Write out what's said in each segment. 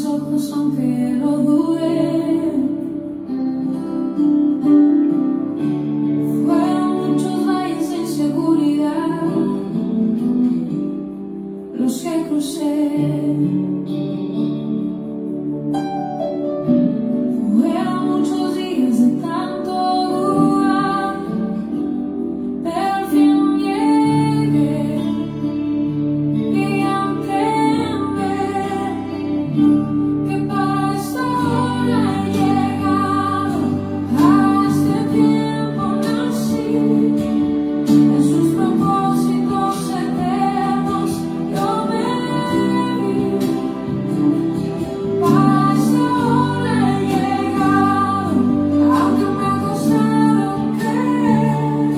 ojos aunque lo dudé. Fueron muchos valles de inseguridad los que crucé. Fueron muchos días de tanto dudar, pero al fin llegué. Y aunque que para esta hora he llegado, a este tiempo nací, en sus propósitos eternos yo me vi. Para esta hora he llegado, aunque me ha costado creer,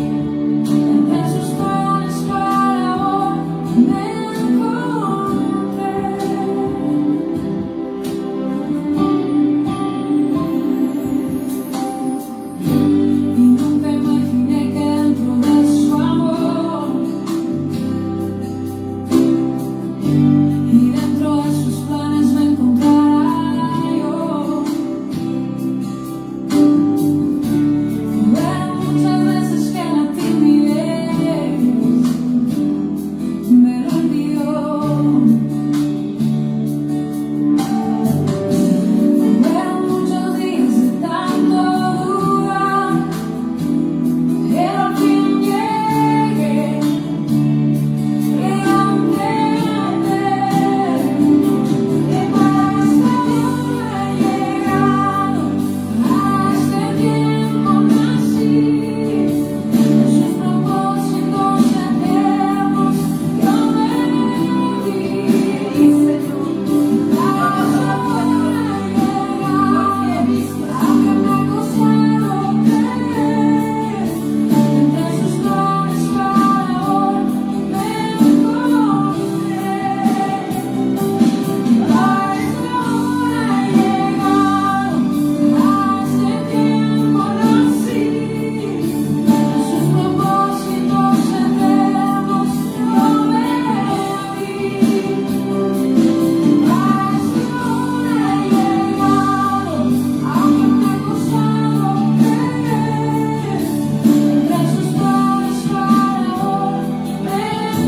entre sus planes para hoy me encontré. Y nunca imaginé que dentro de su amor y dentro de sus planes me encontrara yo. Fueron muchas veces que la timidez me lo olvidó. Fueron muchos días de tanto dudar, pero al fin llegué. Y aunque para esta hora he llegado, a este tiempo nací, en sus propósitos eternos yo me vi. Para esta hora he llegado, aunque me ha costado creer, entre sus planes para hoy me encontré. A esta hora he llegado, a este tiempo nací, en sus propósitos eternos yo me vi. A esta hora he llegado, aunque me ha costado creer, entre sus planes para hoy me encontré.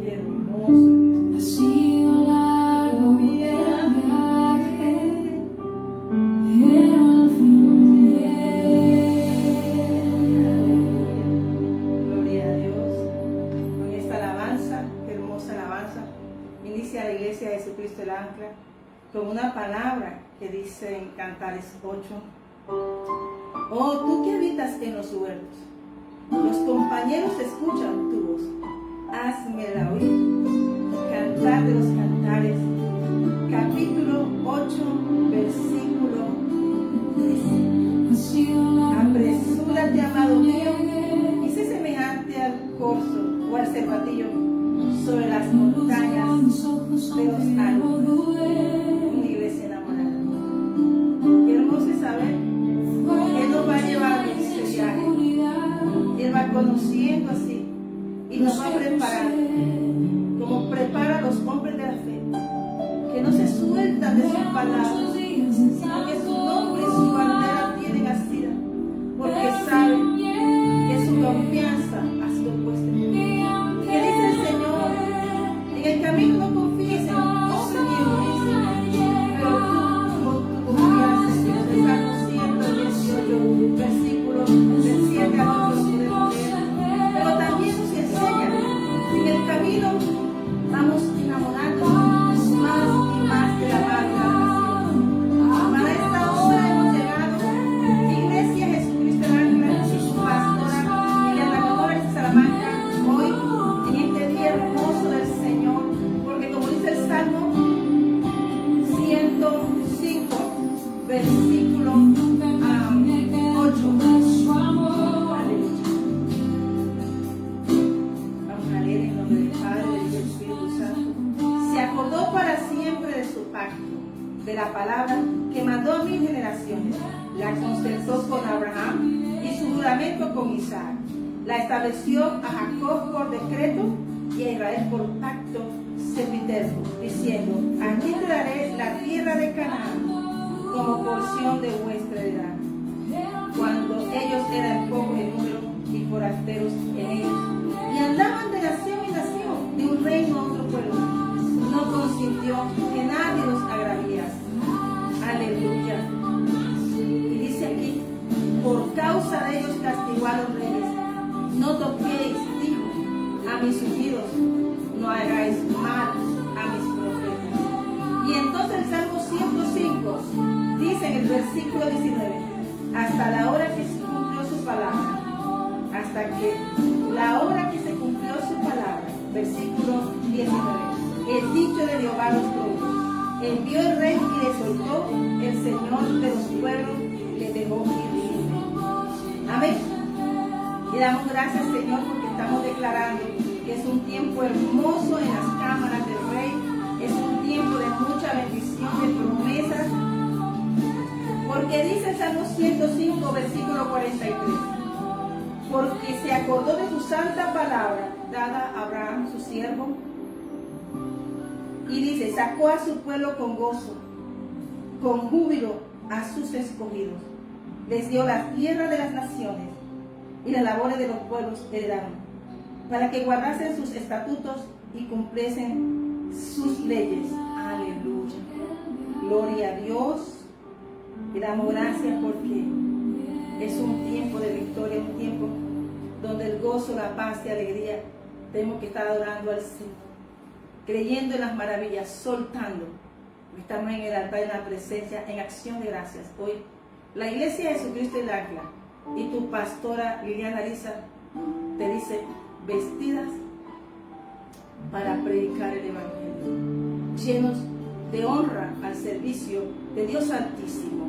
Qué hermoso. Ha sido largo el viaje, pero al fin llegué. Gloria a Dios. Con esta alabanza, qué hermosa alabanza, inicia la iglesia de Jesucristo el Ancla con una palabra que dice en Cantares 8: Oh, tú que habitas en los huertos, los compañeros escuchan tu voz, házmela oír. Cantar de los Cantares, capítulo 8, versículo 13. Ha sido largo Apresúrate, amado mío, y sé semejante al corzo o al cervatillo sobre las montañas mis ojos de los aunque lo árboles. dudé. Una iglesia enamorada. Qué hermoso es saber que Él nos va llevando en este viaje. Él va conociendo así y nos va preparando, como prepara a los hombres de la fe, que no se sueltan de sus palabras, sino que su nombre y su bandera tienen asida, porque saben que su confianza ha sido puesta en Él. ¿Qué dice el Señor? En el camino no confíes en hombre ni en pero tú con tu confianza en Dios. De Salmo 118, versículos del 7 al 8 podemos leer. Pero también nos enseña en el camino vamos enamorándonos más y más de la palabra. Para esta hora pacto de la palabra que mandó a 1000 generaciones. La concertó con Abraham y su juramento con Isaac. La estableció a Jacob por decreto y a Israel por pacto sempiterno, diciendo: aquí te daré la tierra de Canaán como porción de vuestra heredad. Cuando ellos eran pocos en número y forasteros en ellos, y andaban de nación en nación, de un reino a otro pueblo, no consintió que nadie los agraviase. Aleluya. Y dice aquí: por causa de ellos castigó a los reyes. No toquéis, dijo, a mis ungidos, no hagáis mal a mis profetas. Y entonces el Salmo 105 dice en el versículo 19: hasta la hora que se cumplió su palabra, hasta que la hora que se cumplió su palabra, versículo 19, el dicho de Jehová los probó, envió el rey y le soltó, el Señor de los pueblos le dejó ir libre. Amén. Y damos gracias, Señor, porque estamos declarando que es un tiempo hermoso en las cámaras del Rey, es un tiempo de mucha bendición, de promesas, porque dice el Salmo 105, versículo 43, porque se acordó de su santa palabra, dada a Abraham, su siervo, y dice: sacó a su pueblo con gozo, con júbilo a sus escogidos, les dio la tierra de las naciones, y las labores de los pueblos heredaron, para que guardasen sus estatutos y cumpliesen sus leyes. Aleluya. Gloria a Dios. Y damos gracias porque es un tiempo de victoria, un tiempo donde el gozo, la paz y alegría tenemos que estar adorando al Señor, creyendo en las maravillas, soltando. Estamos en el altar, en la presencia, en acción de gracias. Hoy la Iglesia de Jesucristo del Ancla y tu pastora Liliana Lisa te dice: vestidas para predicar el Evangelio, llenos de honra al servicio de Dios Altísimo.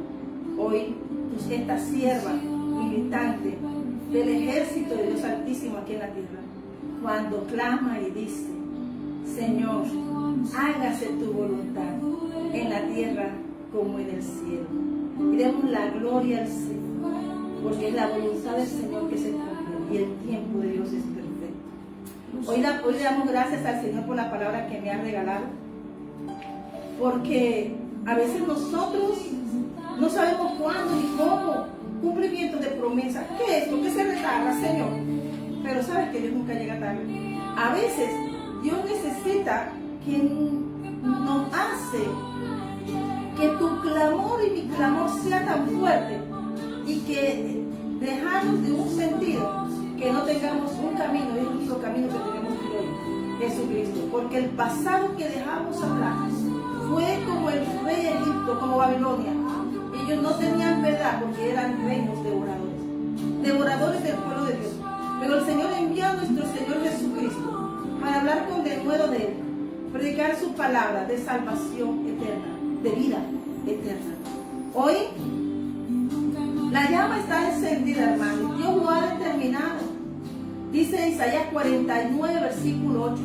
Hoy esta sierva militante del ejército de Dios Altísimo aquí en la tierra, cuando clama y dice: Señor, hágase tu voluntad en la tierra como en el cielo. Y demos la gloria al Señor, porque es la voluntad del Señor que se cumple y el tiempo de Dios es perfecto. Hoy le damos gracias al Señor por la palabra que me ha regalado, porque a veces nosotros no sabemos cuándo ni cómo, cumplimiento de promesas. ¿Qué es esto? ¿Qué se retarda, Señor? Pero sabes que Dios nunca llega tarde. A veces Dios necesita que nos hace que tu clamor y mi clamor sea tan fuerte, y que dejarnos de un sentido, que no tengamos un camino, es el único camino que tenemos que hoy, Jesucristo. Porque el pasado que dejamos atrás fue como el rey de Egipto, como Babilonia. Ellos no tenían verdad porque eran reinos devoradores del pueblo de Dios. Pero el Señor envió a nuestro Señor Jesucristo para hablar con denuedo de Él, predicar su palabra de salvación eterna, de vida eterna. Hoy la llama está encendida, hermano. Dios lo ha determinado. Dice Isaías 49, versículo 8.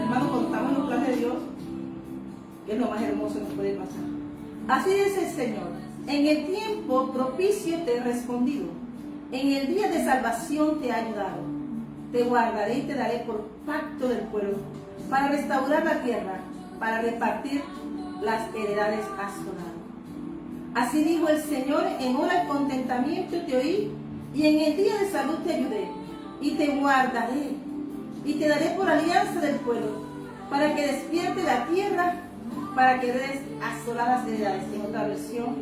Hermano, cuando estamos en los planes de Dios, que es lo más hermoso que nos puede pasar. Así dice el Señor: en el tiempo propicio te he respondido, en el día de salvación te he ayudado. Te guardaré y te daré por pacto del pueblo, para restaurar la tierra, para repartir las heredades asoladas. Así dijo el Señor: en hora de contentamiento te oí, y en el día de salud te ayudé, y te guardaré, y te daré por alianza del pueblo, para que despierte la tierra, para que des asoladas heredades. En otra versión,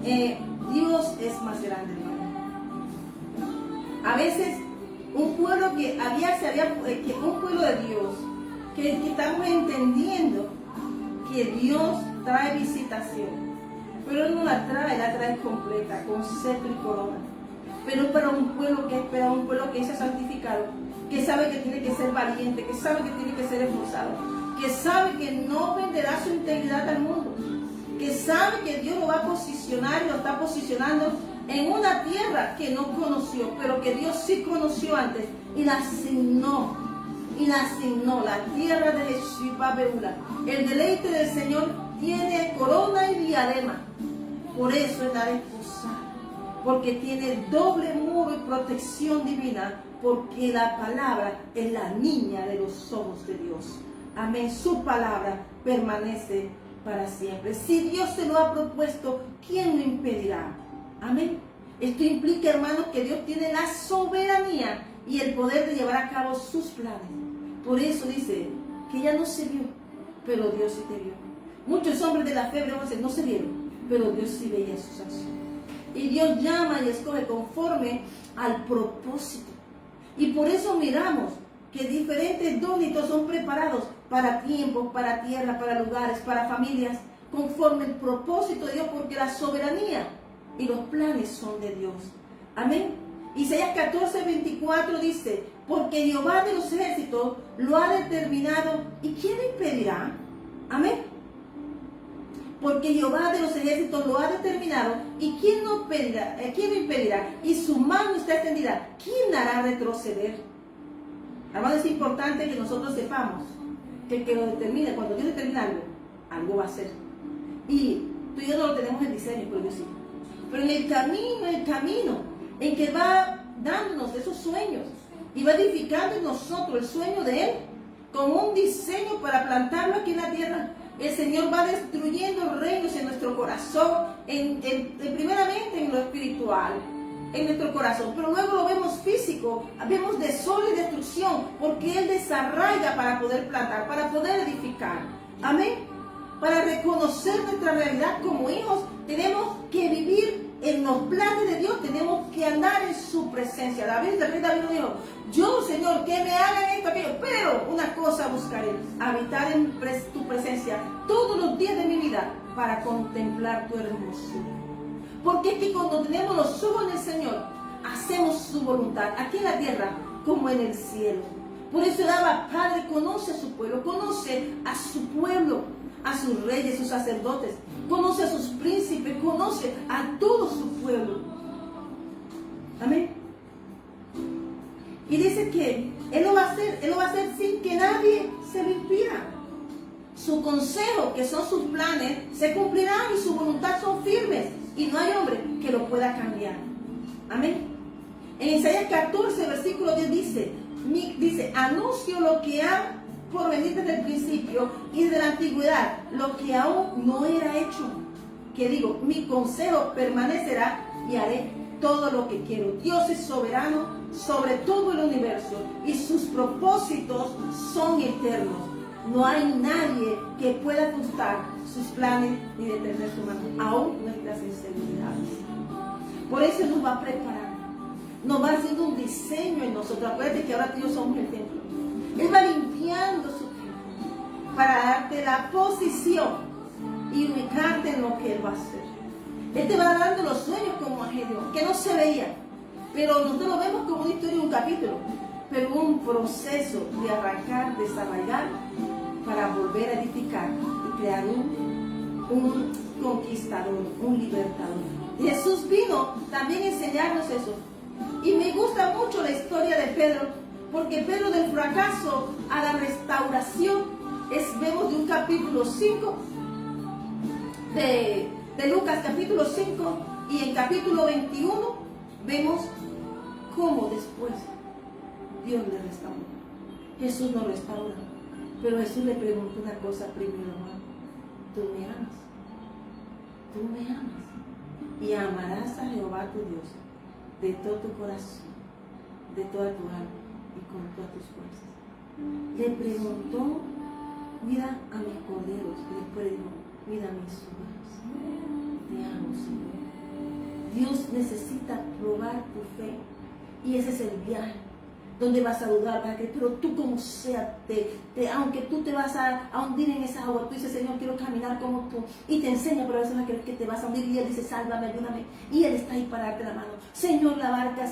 Dios es más grande, hermano. A veces un pueblo un pueblo de Dios, que estamos entendiendo que Dios trae visitación, pero Él no la trae completa, con cetro y corona. Pero para un pueblo que espera, un pueblo que se ha santificado, que sabe que tiene que ser valiente, que sabe que tiene que ser esforzado, que sabe que no venderá su integridad al mundo, que sabe que Dios lo va a posicionar y lo está posicionando en una tierra que no conoció, pero que Dios sí conoció antes y la asignó y la asignó, la tierra de Sheba Beula. El deleite del Señor tiene corona y diadema. Por eso es la esposa, porque tiene doble muro y protección divina, porque la palabra es la niña de los ojos de Dios. Amén. Su palabra permanece para siempre. Si Dios se lo ha propuesto, ¿quién lo impedirá? Amén. Esto implica, hermanos, que Dios tiene la soberanía y el poder de llevar a cabo sus planes. Por eso dice que ella no se vio, pero Dios sí te vio. Muchos hombres de la fe no se vieron, pero Dios sí veía sus acciones. Y Dios llama y escoge conforme al propósito. Y por eso miramos que diferentes donitos son preparados para tiempos, para tierra, para lugares, para familias, conforme el propósito de Dios, porque la soberanía y los planes son de Dios. Amén. Isaías 14:24 dice, porque Jehová de los ejércitos lo ha determinado, ¿y quién lo impedirá? Amén. Porque Jehová de los ejércitos lo ha determinado, ¿y quién lo impedirá? ¿Quién lo impedirá? Y su mano está extendida, ¿quién hará retroceder? Hermano, es importante que nosotros sepamos que el que lo determine, cuando Dios determina algo, algo va a ser. Y tú y yo no lo tenemos en diseño, pero Dios sí. Pero en el camino en que va dándonos esos sueños y va edificando en nosotros el sueño de Él, con un diseño para plantarlo aquí en la tierra, el Señor va destruyendo reinos en nuestro corazón, primeramente en lo espiritual, en nuestro corazón, pero luego lo vemos físico, vemos desorden y destrucción, porque Él desarraiga para poder plantar, para poder edificar. Amén. Para reconocer nuestra realidad como hijos, tenemos que vivir en los planes de Dios, tenemos que andar en su presencia. El rey David dijo, yo, Señor, que me hagan esto, aquello, pero una cosa buscaré, habitar en tu presencia todos los días de mi vida para contemplar tu hermosura. Porque es que cuando tenemos los ojos en el Señor, hacemos su voluntad, aquí en la tierra como en el cielo. Por eso el Abba Padre conoce a su pueblo, conoce a su pueblo, a sus reyes, sus sacerdotes, conoce a sus príncipes, conoce a todo su pueblo. Amén. Y dice que Él lo va a hacer sin que nadie se lo impida. Su consejo, que son sus planes, se cumplirán y su voluntad son firmes. Y no hay hombre que lo pueda cambiar. Amén. En Isaías 14, versículo 10 dice, anuncio lo que ha por venir desde el principio y desde la antigüedad, lo que aún no era hecho. Que digo, mi consejo permanecerá y haré todo lo que quiero. Dios es soberano sobre todo el universo y sus propósitos son eternos. No hay nadie que pueda ajustar sus planes ni detener su mano, aún nuestras inseguridades. Por eso nos va a preparar, nos va haciendo un diseño en nosotros. Acuérdate que ahora tú y yo somos el templo. Él va limpiando su templo para darte la posición y ubicarte en lo que Él va a hacer. Él te va dando los sueños como a Gedeón, que no se veían, pero nosotros lo vemos como una historia de un capítulo, pero un proceso de arrancar, desarrollar, para volver a edificar y crear un conquistador, un libertador. Jesús vino también a enseñarnos eso. Y me gusta mucho la historia de Pedro, porque Pedro, del fracaso a la restauración, vemos de un capítulo 5 de Lucas, capítulo 5, y en capítulo 21 vemos cómo después Dios le restauró. Jesús nos restaura, pero Jesús le preguntó una cosa primero: ¿tú me amas? ¿Tú me amas? Y amarás a Jehová tu Dios de todo tu corazón, de toda tu alma y con todas tus fuerzas. Le preguntó: mira a mis corderos, y después le dijo: mira a mis ovejas. Te amo, Señor. Dios necesita probar tu fe, y ese es el viaje donde vas a dudar, pero tú como sea, aunque tú te vas a hundir en esa agua, tú dices: Señor, quiero caminar como tú, y te enseña, pero a veces no crees que te vas a hundir, y Él dice: sálvame, ayúdame, y Él está ahí para darte la mano. Señor, la barca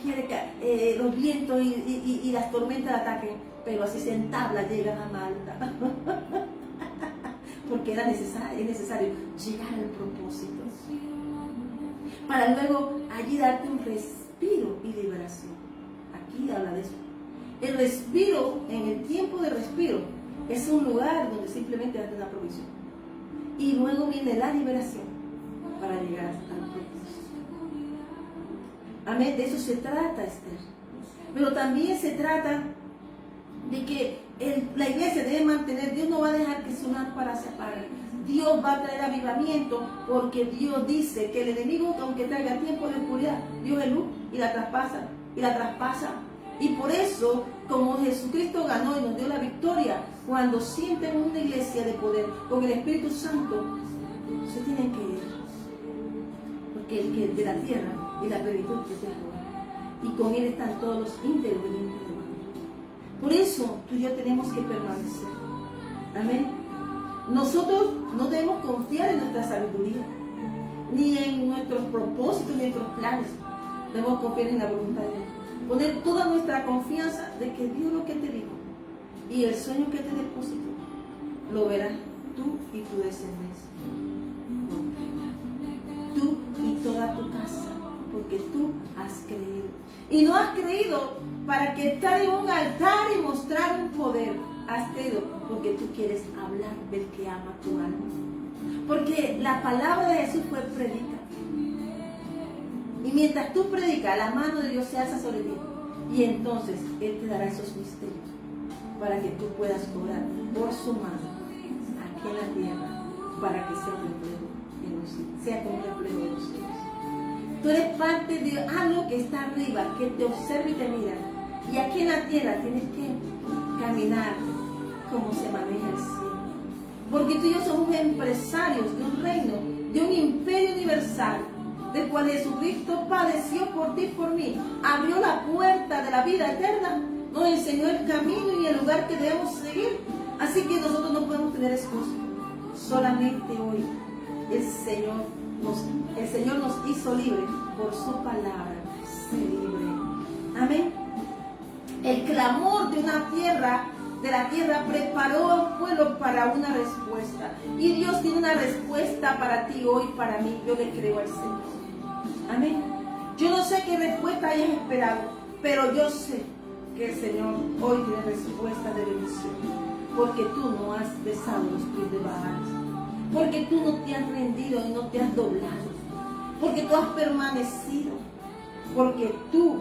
quiere que los vientos y las tormentas la ataquen, pero así se entabla, llegan a Malta. Porque es necesario llegar al propósito, para luego allí darte un respiro y liberación. Aquí habla de eso. El respiro, en el tiempo de respiro, es un lugar donde simplemente hace una provisión. Y luego viene la liberación para llegar al propósito. Amén, de eso se trata, Esther. Pero también se trata de que la iglesia debe mantener, Dios no va a dejar que su lámpara se apague. Dios va a traer avivamiento porque Dios dice que el enemigo, aunque traiga tiempo de oscuridad, Dios es luz y la traspasa, y la traspasa. Y por eso, como Jesucristo ganó y nos dio la victoria, cuando sienten una iglesia de poder con el Espíritu Santo, se tienen que ir. Porque el que es de la tierra y la plenitud es de Jehová. Y con él están todos los íntegros del mundo. Por eso tú y yo tenemos que permanecer. Amén. Nosotros no debemos confiar en nuestra sabiduría, ni en nuestros propósitos, ni en nuestros planes. Debemos confiar en la voluntad de Dios. Poner toda nuestra confianza de que Dios lo que te dijo y el sueño que te depositó, lo verás tú y tu descendencia. Tú y toda tu casa, porque tú has creído. Y no has creído para que estar en un altar y mostrar un poder. Has creído porque tú quieres hablar del que ama tu alma. Porque la palabra de Jesús fue predica. Y mientras tú predicas, la mano de Dios se alza sobre ti. Y entonces Él te dará esos misterios para que tú puedas cobrar por su mano aquí en la tierra, para que sea un reflejo en los cielos, sea como un reflejo en los cielos. Tú eres parte de algo que está arriba, que te observa y te mira. Y aquí en la tierra tienes que caminar como se maneja el cielo. Porque tú y yo somos empresarios de un reino, de un imperio universal, del cual Jesucristo padeció por ti y por mí, abrió la puerta de la vida eterna, nos enseñó el camino y el lugar que debemos seguir. Así que nosotros no podemos tener excusa. Solamente hoy el Señor nos hizo libres por su palabra. Sé libre. Amén. El clamor de una tierra, de la tierra, preparó a un pueblo para una respuesta. Y Dios tiene una respuesta para ti hoy, para mí. Yo le creo al Señor. Amén. Yo no sé qué respuesta hayas esperado, pero yo sé que el Señor hoy tiene respuesta de bendición. Porque tú no has besado los pies de Baal. Porque tú no te has rendido y no te has doblado. Porque tú has permanecido. Porque tú,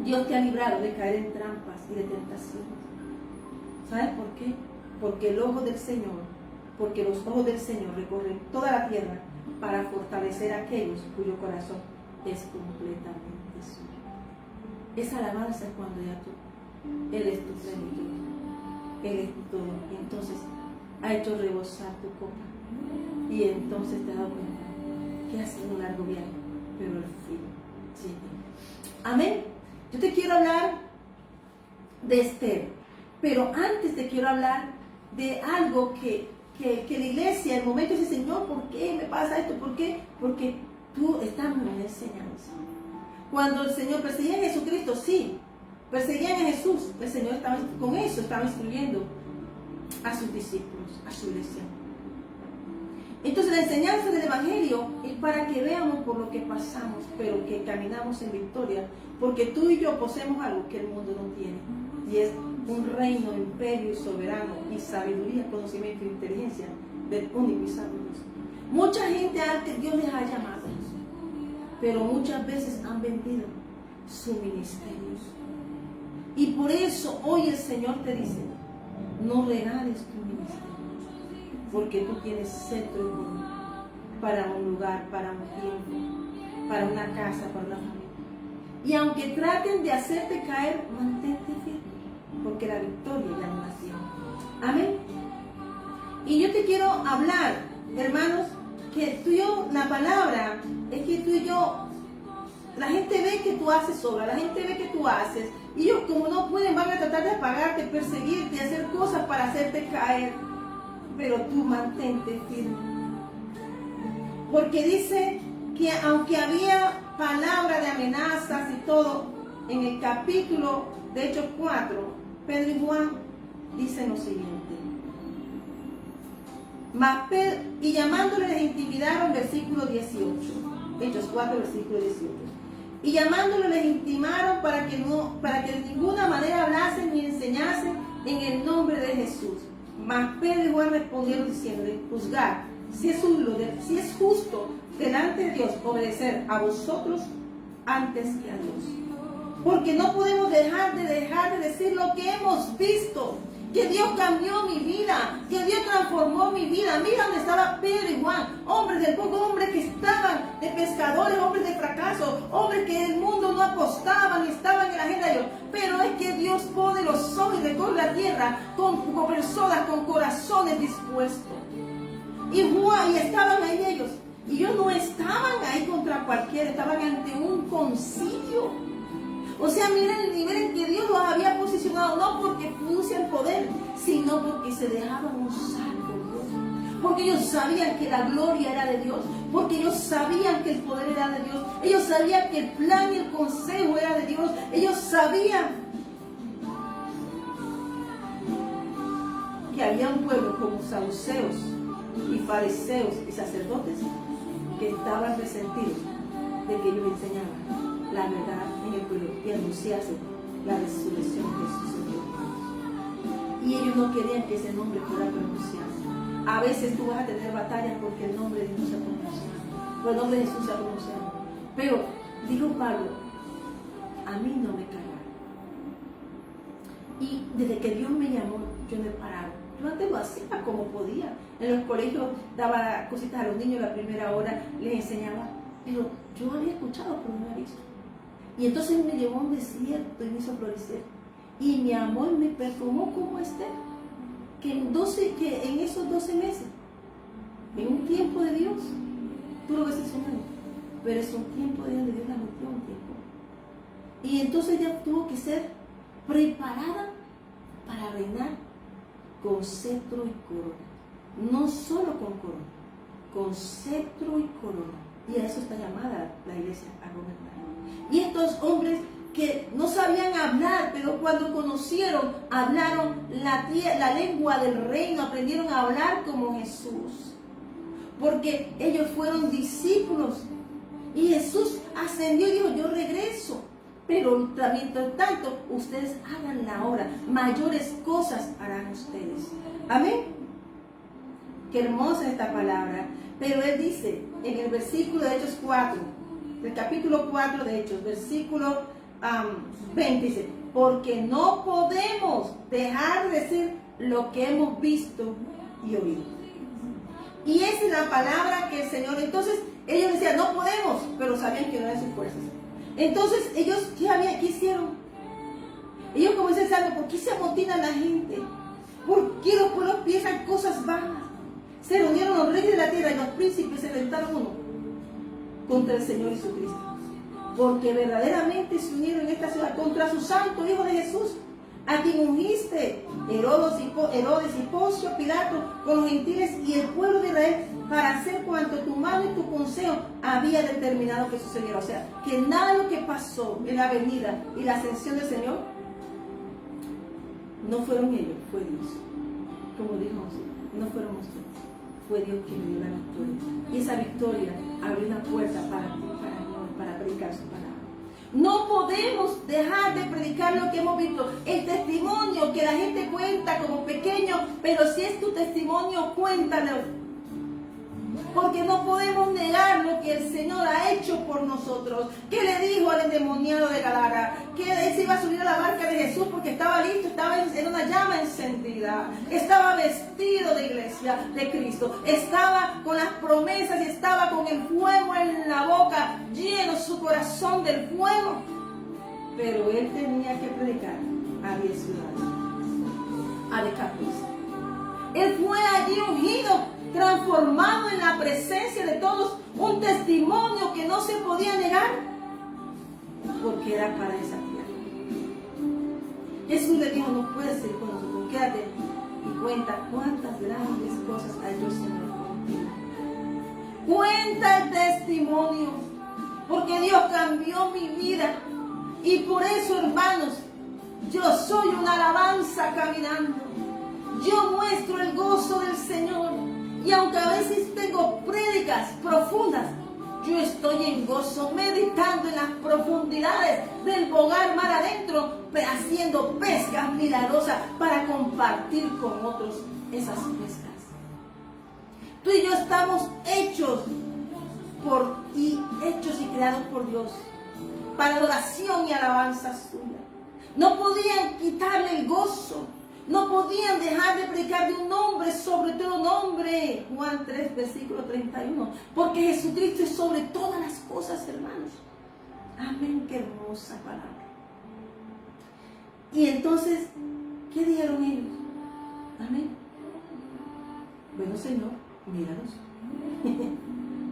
Dios te ha librado de caer en trampas y de tentaciones. ¿Sabes por qué? Porque los ojos del Señor recorren toda la tierra para fortalecer a aquellos cuyo corazón es completamente suyo. Esa alabanza es cuando ya tú, Él es tu plenitud, Él es tu todo. Y entonces ha hecho rebosar tu copa. Y entonces te has dado cuenta que ha sido un largo viaje, pero el fin llega. Amén. Yo te quiero hablar de Esther, pero antes te quiero hablar de algo que la iglesia, en el momento dice, Señor, ¿por qué me pasa esto? ¿Por qué? Porque tú estás en una enseñanza. Cuando el Señor perseguía a Jesucristo, sí, perseguían a Jesús, el Señor estaba con eso, estaba instruyendo a sus discípulos, a su iglesia. Entonces la enseñanza del Evangelio es para que veamos por lo que pasamos, pero que caminamos en victoria, porque tú y yo poseemos algo que el mundo no tiene, y es un reino, imperio y soberano, y sabiduría, conocimiento e inteligencia del único y sabio Dios. Mucha gente a que Dios les ha llamado, pero muchas veces han vendido su ministerio. Y por eso hoy el Señor te dice, no regales tu ministerio, porque tú tienes cetro y corona para un lugar, para un tiempo, para una casa, para una familia. Y aunque traten de hacerte caer, mantente firme, porque la victoria ya no nació. Amén. Y yo te quiero hablar, hermanos, que tú y yo, la palabra es que tú y yo, la gente ve que tú haces obra, la gente ve que tú haces, y ellos como no pueden, van a tratar de apagarte, perseguirte, hacer cosas para hacerte caer, pero tú mantente firme. Porque dice que aunque había palabra de amenazas y todo, en el capítulo de Hechos 4, Pedro y Juan dicen lo siguiente. Y llamándole les intimidaron, versículo 18. Hechos 4, versículo 18. Y llamándolo les intimaron para que de ninguna manera hablasen ni enseñasen en el nombre de Jesús. Mas Pedro y Juan respondieron diciendo: juzgad si es justo delante de Dios obedecer a vosotros antes que a Dios. Porque no podemos dejar de decir lo que hemos visto, que Dios cambió mi vida, que Dios transformó mi vida. Mira dónde estaba Pedro y Juan, hombres del poco, hombres que estaban de pescadores, hombres de fracaso, hombres que el mundo no apostaban, estaban en la agenda de Dios. Pero es que Dios pone los ojos y recorre la tierra con personas, con corazones dispuestos. Y estaban ahí ellos. Y ellos no estaban ahí contra cualquiera, estaban ante un concilio. O sea, miren el nivel en que Dios los había posicionado, no porque pudiese el poder, sino porque se dejaban usar por Dios. Porque ellos sabían que la gloria era de Dios, porque ellos sabían que el poder era de Dios, ellos sabían que el plan y el consejo era de Dios, ellos sabían que había un pueblo como saduceos y fariseos y sacerdotes que estaban resentidos de que ellos enseñaban la verdad en el pueblo y anunciase la resurrección de Jesús en los muertos. Y ellos no querían que ese nombre fuera pronunciado. A veces tú vas a tener batallas porque el nombre de Dios se ha pronunciado, o el nombre de Jesús se ha pronunciado. Pero, dijo Pablo, a mí no me cagaron. Y desde que Dios me llamó, yo no he parado. Yo antes lo hacía como podía. En los colegios daba cositas a los niños, la primera hora les enseñaba. Pero yo había escuchado, pero no había visto. Y entonces me llevó a un desierto y me hizo florecer. Y mi amor me perfumó como Esther. Que en esos 12 meses, en un tiempo de Dios, tú lo ves en su mano, pero es un tiempo de Dios la metió un tiempo. Y entonces ella tuvo que ser preparada para reinar con cetro y corona. No solo con corona, con cetro y corona. Y a eso está llamada la iglesia, a gobernar. Y estos hombres que no sabían hablar, pero cuando conocieron, hablaron la lengua del reino, aprendieron a hablar como Jesús. Porque ellos fueron discípulos. Y Jesús ascendió y dijo: yo regreso. Pero mientras tanto, ustedes hagan la obra. Mayores cosas harán ustedes. Amén. Qué hermosa esta palabra. Pero él dice en el versículo de Hechos 4, el capítulo 4 de Hechos, versículo 20, dice: porque no podemos dejar de decir lo que hemos visto y oído. Y esa es la palabra que el Señor. Entonces ellos decían: no podemos, pero sabían que no eran sus fuerzas. Entonces ellos, ¿qué hicieron? Ellos comenzaron a decir: ¿por qué se amotina la gente? ¿Por qué los pueblos piensan cosas vanas? Se reunieron los reyes de la tierra y los príncipes se levantaron uno contra el Señor Jesucristo. Porque verdaderamente se unieron en esta ciudad contra su santo Hijo de Jesús, a quien ungiste, Herodes y Poncio Pilato, con los gentiles y el pueblo de Israel, para hacer cuanto tu mano y tu consejo había determinado que sucediera. O sea, que nada de lo que pasó en la venida y la ascensión del Señor, no fueron ellos, fue Dios. Como dijo José, no fueron ustedes. Fue Dios quien dio la victoria. Y esa victoria abrió una puerta para ti, para predicar su palabra. No podemos dejar de predicar lo que hemos visto. El testimonio que la gente cuenta como pequeño, pero si es tu testimonio, cuéntalo. Porque no podemos negar lo que el Señor ha hecho por nosotros. ¿Qué le dijo al endemoniado de Gadara? Que él se iba a subir a la barca de Jesús porque estaba listo, estaba en una llama encendida. Estaba vestido de iglesia de Cristo. Estaba con las promesas y estaba con el fuego en la boca, lleno su corazón del fuego. Pero él tenía que predicar a 10 ciudades, a Decápolis. Él fue allí ungido, transformado en la presencia de todos, un testimonio que no se podía negar, porque era para esa tierra. Jesús le dijo: no puedes ir con nosotros, quédate y cuenta cuántas grandes cosas ha hecho el Señor contigo. Cuenta el testimonio, porque Dios cambió mi vida. Y por eso, hermanos, yo soy una alabanza caminando. Yo muestro el gozo del Señor. Y aunque a veces tengo prédicas profundas, yo estoy en gozo, meditando en las profundidades del bogar mar adentro, haciendo pescas milagrosas para compartir con otros esas pescas. Tú y yo estamos hechos y creados por Dios para adoración y alabanza suya. No podían quitarle el gozo, no podían dejar de predicar de un nombre sobre todo nombre. Juan 3, versículo 31. Porque Jesucristo es sobre todas las cosas, hermanos. Amén, qué hermosa palabra. Y entonces, ¿qué dijeron ellos? Amén. Bueno, Señor, míranos.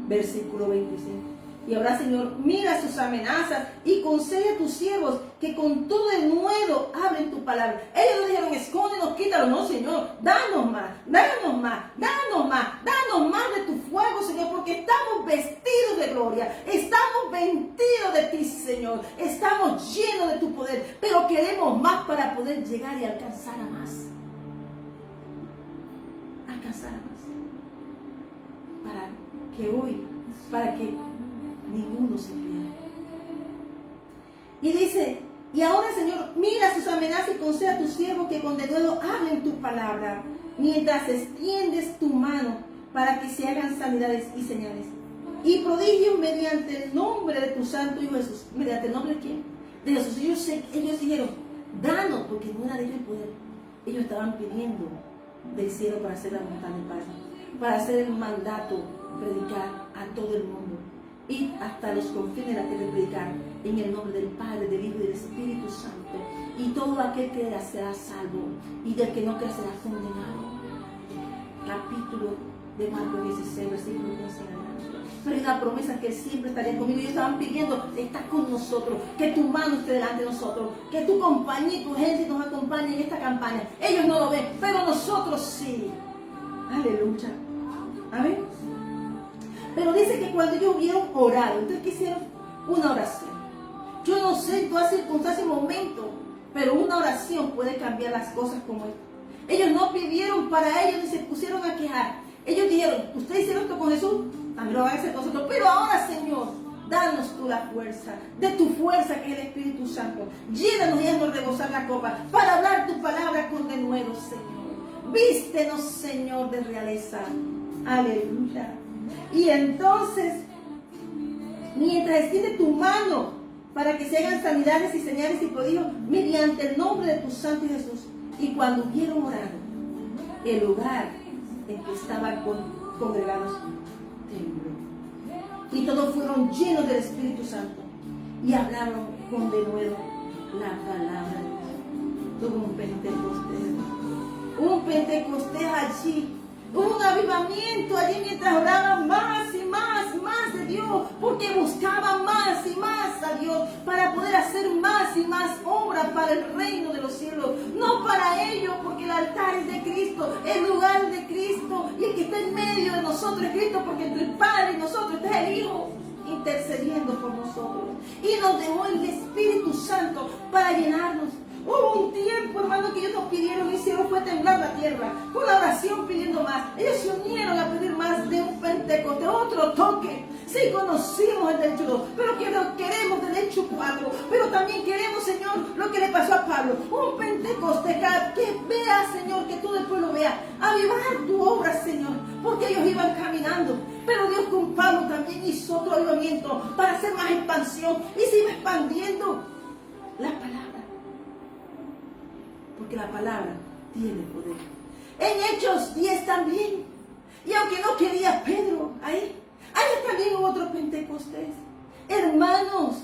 Versículo 25. Y ahora, Señor, mira sus amenazas y concede a tus siervos que con todo el nuevo hablen tu palabra. Ellos no dijeron, escóndenos, quítalo. No, Señor, danos más, danos más, danos más, danos más de tu fuego, Señor, porque estamos vestidos de gloria, estamos vestidos de ti, Señor, estamos llenos de tu poder, pero queremos más para poder llegar y alcanzar a más. Alcanzar a más. Para que ninguno se pierda. Y dice, y ahora, Señor, mira sus amenazas y concede a tus siervos que con denuedo hablen tu palabra, mientras extiendes tu mano para que se hagan sanidades y señales y prodigios mediante el nombre de tu santo Hijo Jesús. ¿Mediante el nombre de quién? De Jesús. Ellos dijeron, danos, porque no era de ellos el poder. Ellos estaban pidiendo del cielo para hacer la voluntad del Padre, para hacer el mandato, predicar a todo el mundo, ir hasta los confines de la tierra, predicar en el nombre del Padre, del Hijo y del Espíritu Santo, y todo aquel que crea será salvo, y del que no crea será condenado. Capítulo de Marcos 16, versículo 15. Pero hay una promesa que Él siempre estaría conmigo. Ellos estaban pidiendo, está con nosotros, que tu mano esté delante de nosotros, que tu compañía y tu gente nos acompañen en esta campaña. Ellos no lo ven, pero nosotros sí. Aleluya. Amén. Pero dice que cuando ellos hubieron orado, entonces ¿qué hicieron? Una oración. Yo no sé en todas circunstancias y momentos, pero una oración puede cambiar las cosas como esto. Ellos no pidieron para ellos ni se pusieron a quejar. Ellos dijeron, ustedes hicieron esto con Jesús, también lo van a hacer con nosotros. Pero ahora, Señor, danos tú la fuerza, de tu fuerza que es el Espíritu Santo. Llénanos y haznos rebosar la copa para hablar tu palabra con denuedo, Señor. Vístenos, Señor, de realeza. Aleluya. Y entonces, mientras extiende tu mano para que se hagan sanidades y señales y prodigios mediante el nombre de tu Santo Jesús. Y cuando hubieron orado, el lugar en que estaban congregados tembló. Y todos fueron llenos del Espíritu Santo y hablaron con denuedo la palabra de Dios. Tuvo un Pentecostés allí. Hubo un avivamiento allí mientras oraban más y más de Dios, porque buscaban más y más a Dios para poder hacer más y más obras para el reino de los cielos. No para ellos, porque el altar es de Cristo, el lugar es de Cristo, y el que está en medio de nosotros es Cristo, porque entre el Padre y nosotros está el Hijo intercediendo por nosotros. Y nos dejó el Espíritu Santo para llenarnos. Hubo un tiempo, hermano, que ellos nos pidieron, hicieron fue temblar la tierra, con la oración pidiendo más. Ellos se unieron a pedir más de un Pentecostés, otro toque. Sí, conocimos el del hecho 2, pero queremos del hecho 4. Pero también queremos, Señor, lo que le pasó a Pablo. Un Pentecostés que vea, Señor, que todo el pueblo vea. Avivar tu obra, Señor, porque ellos iban caminando. Pero Dios con Pablo también hizo otro avivamiento para hacer más expansión. Y se iba expandiendo la palabra. Porque la palabra tiene poder. En Hechos 10 también. Y aunque no quería Pedro, ahí también hubo otro Pentecostés. Hermanos,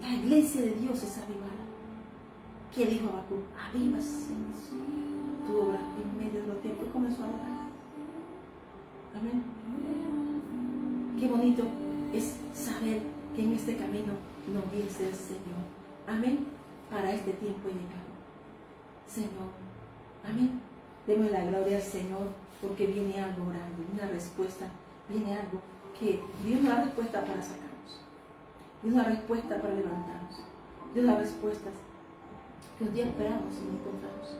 la iglesia de Dios es avivada. ¿Qué dijo Habacuc? Aviva, Señor, tu obra en medio de los tiempos. Y comenzó a orar. Amén. Qué bonito es saber que en este camino nos dice el Señor. Amén. Para este tiempo llegado. Señor, amén. Demos la gloria al Señor, porque viene algo grande, una respuesta, viene algo que Dios nos da respuesta para sacarnos, Dios nos da respuesta para levantarnos, Dios da respuestas que un día esperamos y no encontramos.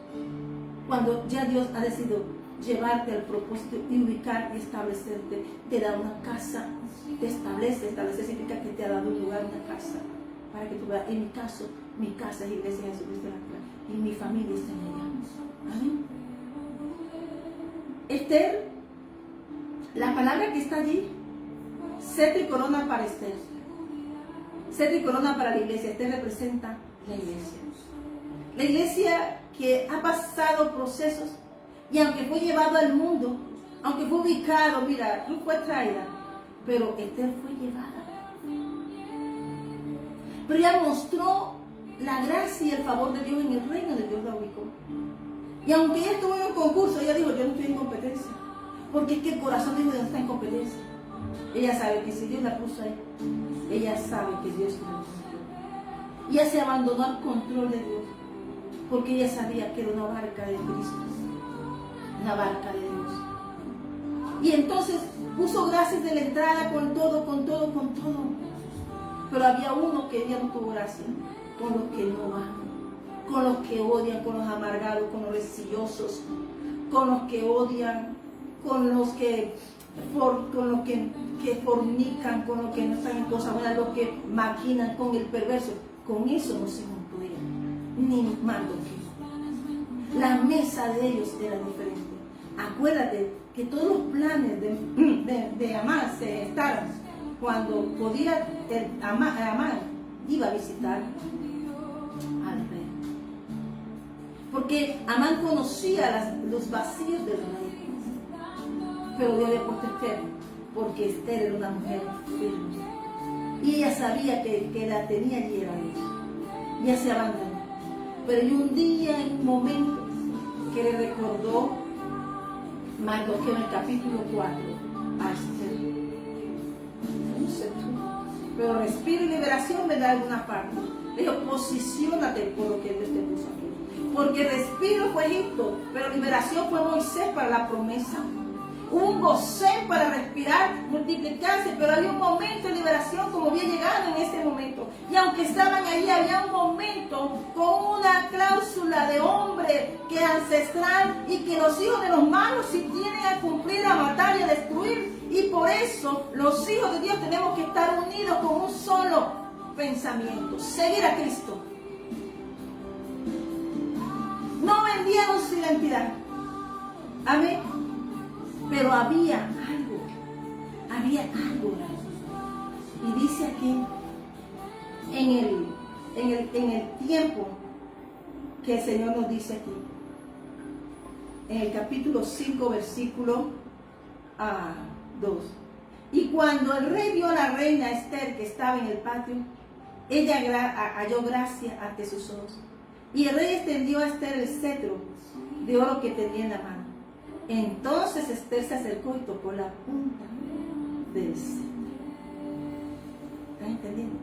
Cuando ya Dios ha decidido llevarte al propósito y ubicarte y establecerte. Te da una casa, te establece. Establecer significa que te ha dado un lugar, una casa, para que tú veas. En mi caso, mi casa es Iglesia de Jesucristo de la Tierra y mi familia está en ella. Amén. Esther, la palabra que está allí, cetro y corona para Esther, cetro y corona para la iglesia. Esther representa la iglesia. La iglesia que ha pasado procesos y aunque fue llevado al mundo, aunque fue ubicado, mira, Ruth fue traída, pero Esther fue llevada. Pero ella mostró la gracia y el favor de Dios en el reino de Dios, la ubicó. Y aunque ella estuvo en un concurso, ella dijo, yo no estoy en competencia. Porque es que el corazón de Dios no está en competencia. Ella sabe que si Dios la puso ahí, ella sabe que Dios la puso. Y ella se abandonó al control de Dios. Porque ella sabía que era una barca de Cristo. Una barca de Dios. Y entonces puso gracias de la entrada con todo. Pero había uno que ella no tuvo gracia. Con los que no van. Con los que odian, con los amargados, con los rencillosos. Con los que odian. Con los que fornican, con los que no están en cosas buenas, los que maquinan, con el perverso. Con eso no se juntó ella. Ni Mardoqueo. La mesa de ellos era diferente. Acuérdate que todos los planes de Amán se estaban cuando podía Amán iba a visitar al rey. Porque Amán conocía los vacíos del rey. Pero Dios había puesto a Esther, porque Esther era una mujer firme. Y ella sabía que la tenía allí era Dios. Y ella se abandonó. Pero hay un día, en un momento, que le recordó Mardoqueo en el capítulo 4 a Esther. No sé tú, pero respiro y liberación me da alguna parte. Le dijo, posiciónate por lo que Dios te puso aquí. Porque respiro fue Egipto, pero liberación fue Moisés para la promesa. Hubo un Gosén para respirar, multiplicarse, pero había un momento de liberación como había llegado en ese momento. Y aunque estaban allí, había un momento con una cláusula de hombre que es ancestral y que los hijos de los malos si tienen a cumplir, a matar y a destruir. Y por eso los hijos de Dios tenemos que estar unidos con un solo pensamiento, seguir a Cristo. No vendieron su identidad. Amén. Pero había algo. Y dice aquí, en el tiempo que el Señor nos dice aquí, en el capítulo 5, versículo 2. Y cuando el rey vio a la reina Esther que estaba en el patio, ella halló gracia ante sus ojos. Y el rey extendió a Esther el cetro de oro que tenía en la mano. Entonces Esther se acercó y tocó la punta del cetro. ¿Están entendiendo?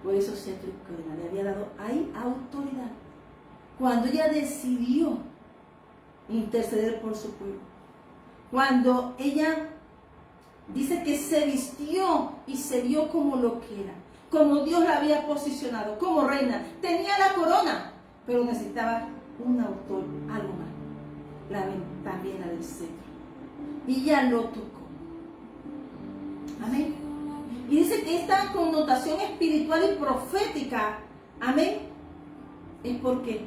Por eso cetro y corona le había dado ahí autoridad. Cuando ella decidió interceder por su pueblo. Cuando ella dice que se vistió y se vio como lo que era. Como Dios la había posicionado, como reina. Tenía la corona, pero necesitaba un autor, algo más. También la del cetro. Y ya lo tocó. Amén. Y dice que esta connotación espiritual y profética, amén, es porque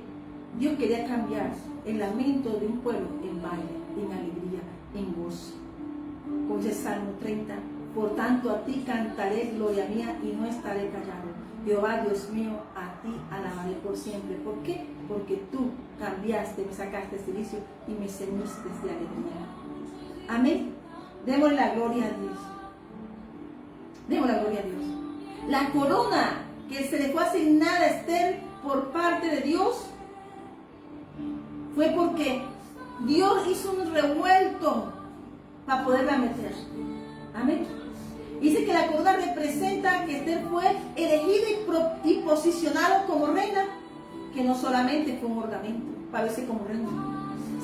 Dios quería cambiar el lamento de un pueblo en baile, en alegría, en gozo. Como dice Salmo 30, por tanto a ti cantaré gloria mía y no estaré callado. Jehová Dios mío, a ti alabaré por siempre. ¿Por qué? Porque tú cambiaste, me sacaste de silicio y me ceñiste de alegría. Amén. Démosle la gloria a Dios. Démosle la gloria a Dios. La corona que se le fue asignada a Esther por parte de Dios fue porque Dios hizo un revuelto para poderla meter. Amén. Dice que la corona representa que Esther fue elegida y posicionada como reina, que no solamente fue un ornamento para verse como reina,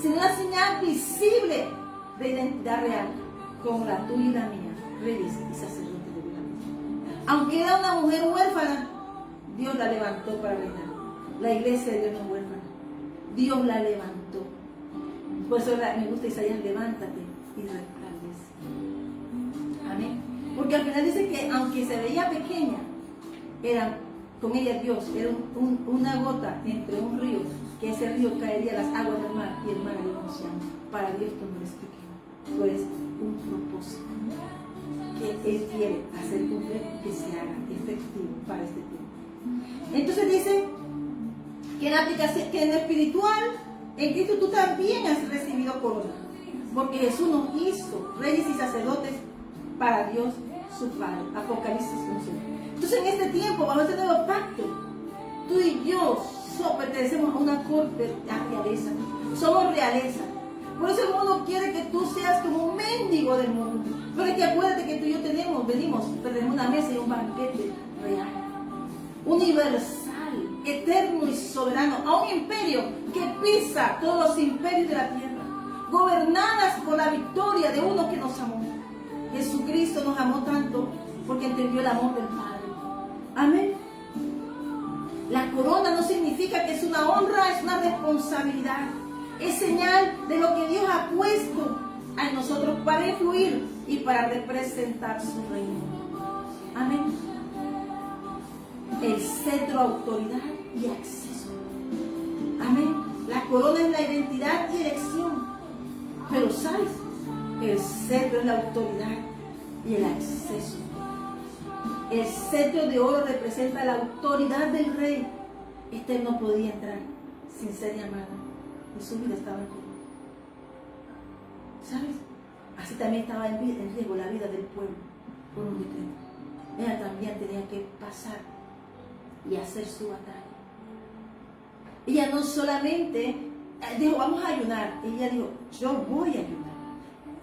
sino una señal visible de identidad real, como la tuya y la mía, reyes y sacerdotes de Dios. Aunque era una mujer huérfana, Dios la levantó para reinar. La iglesia de Dios no es huérfana. Dios la levantó. Por eso me gusta Isaías, levántate y resplandece. Amén. Porque al final dice que aunque se veía pequeña, era con ella Dios, era una gota entre un río, que ese río caería a las aguas del mar y el mar haría un océano. Para Dios tú no eres pequeño, tú eres un propósito que Él quiere hacer cumplir, que se haga efectivo para este tiempo. Entonces dice que en la aplicación, que en lo espiritual, en Cristo tú también has recibido corona, porque Jesús nos hizo reyes y sacerdotes para Dios su Padre. Apocalipsis 11. Entonces en este tiempo, bajo este nuevo pacto, tú y yo pertenecemos a una corte, a realeza. Somos realeza. Por eso el mundo quiere que tú seas como un mendigo del mundo. Pero es que acuérdate que tú y yo tenemos una mesa y un banquete real, universal, eterno y soberano, a un imperio que pisa todos los imperios de la tierra, gobernadas por la victoria de uno que nos amó. Jesucristo nos amó tanto porque entendió el amor del Padre. Amén. La corona no significa que es una honra, es una responsabilidad. Es señal de lo que Dios ha puesto a nosotros para influir y para representar su reino. Amén. El cetro, autoridad y acceso. Amén. La corona es la identidad y elección. Pero ¿sabes? El cetro es la autoridad y el acceso. El cetro de oro representa la autoridad del rey. Este no podía entrar sin ser llamado. Y su vida estaba en riesgo. ¿Sabes? Así también estaba en riesgo la vida del pueblo por un decreto. Ella también tenía que pasar y hacer su batalla. Ella no solamente dijo, vamos a ayunar. Ella dijo, yo voy a ayunar.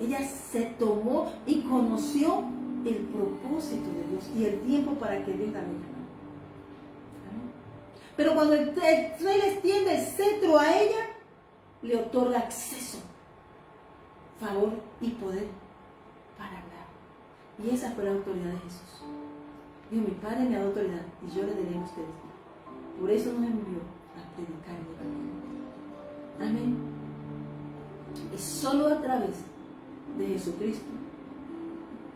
Ella se tomó y conoció el propósito de Dios y el tiempo para que Dios la llamara. Pero cuando el rey le extiende el cetro a ella, le otorga acceso, favor y poder para hablar. Y esa fue la autoridad de Jesús. Dijo, mi Padre me da autoridad y yo le daré a ustedes. Por eso nos envió a predicar el Evangelio. Amén. Es solo a través de Jesucristo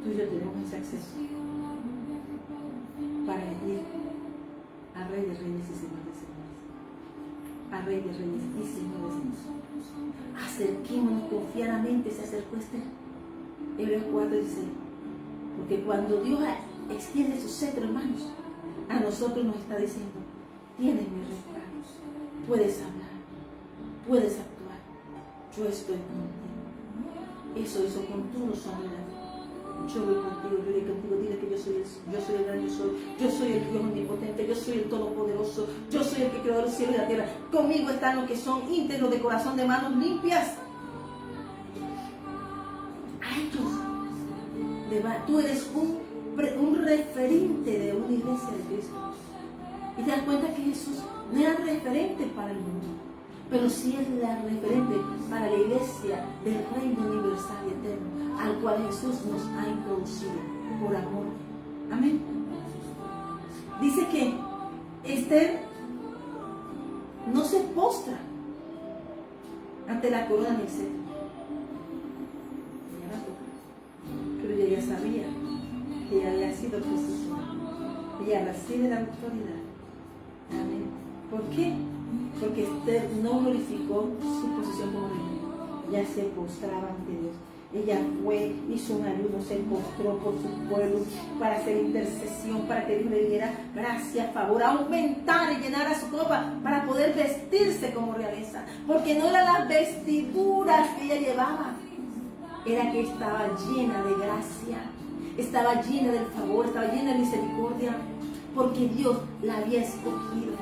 tú y yo tenemos ese acceso para ir a Rey de Reyes y Señor de Señores, a Rey de Reyes y Señor de Señores. Acerquémonos confiadamente, se acercó Esther. Hebreos 4 dice, porque cuando Dios extiende su cetro, hermanos, a nosotros nos está diciendo, tienes mi respaldo, puedes hablar, puedes actuar, yo estoy contigo. Eso hizo con todos los hombres. Yo voy contigo, yo iré contigo, dile que yo soy el gran yo soy el Dios omnipotente, yo soy el todopoderoso, yo soy el que creó los cielos y la tierra. Conmigo están los que son íntegros de corazón, de manos limpias. A ellos, tú eres un referente de una iglesia de Cristo. Y te das cuenta que Jesús no era referente para el mundo, pero sí es la referente para la iglesia del reino universal y eterno, al cual Jesús nos ha introducido por amor. Amén. Dice que Esther no se postra ante la corona del cetro. Ella la toca, pero ella ya sabía que ella había sido posicionada. Ella recibe la autoridad. Amén. ¿Por qué? Porque Esther no glorificó su posición como reina. Ella se postraba ante Dios. Ella fue, hizo un ayuno, se postró por su pueblo para hacer intercesión, para que Dios le diera gracia, favor, aumentar y llenar a su copa para poder vestirse como realeza. Porque no eran las vestiduras que ella llevaba, era que estaba llena de gracia, estaba llena del favor, estaba llena de misericordia, porque Dios la había escogido.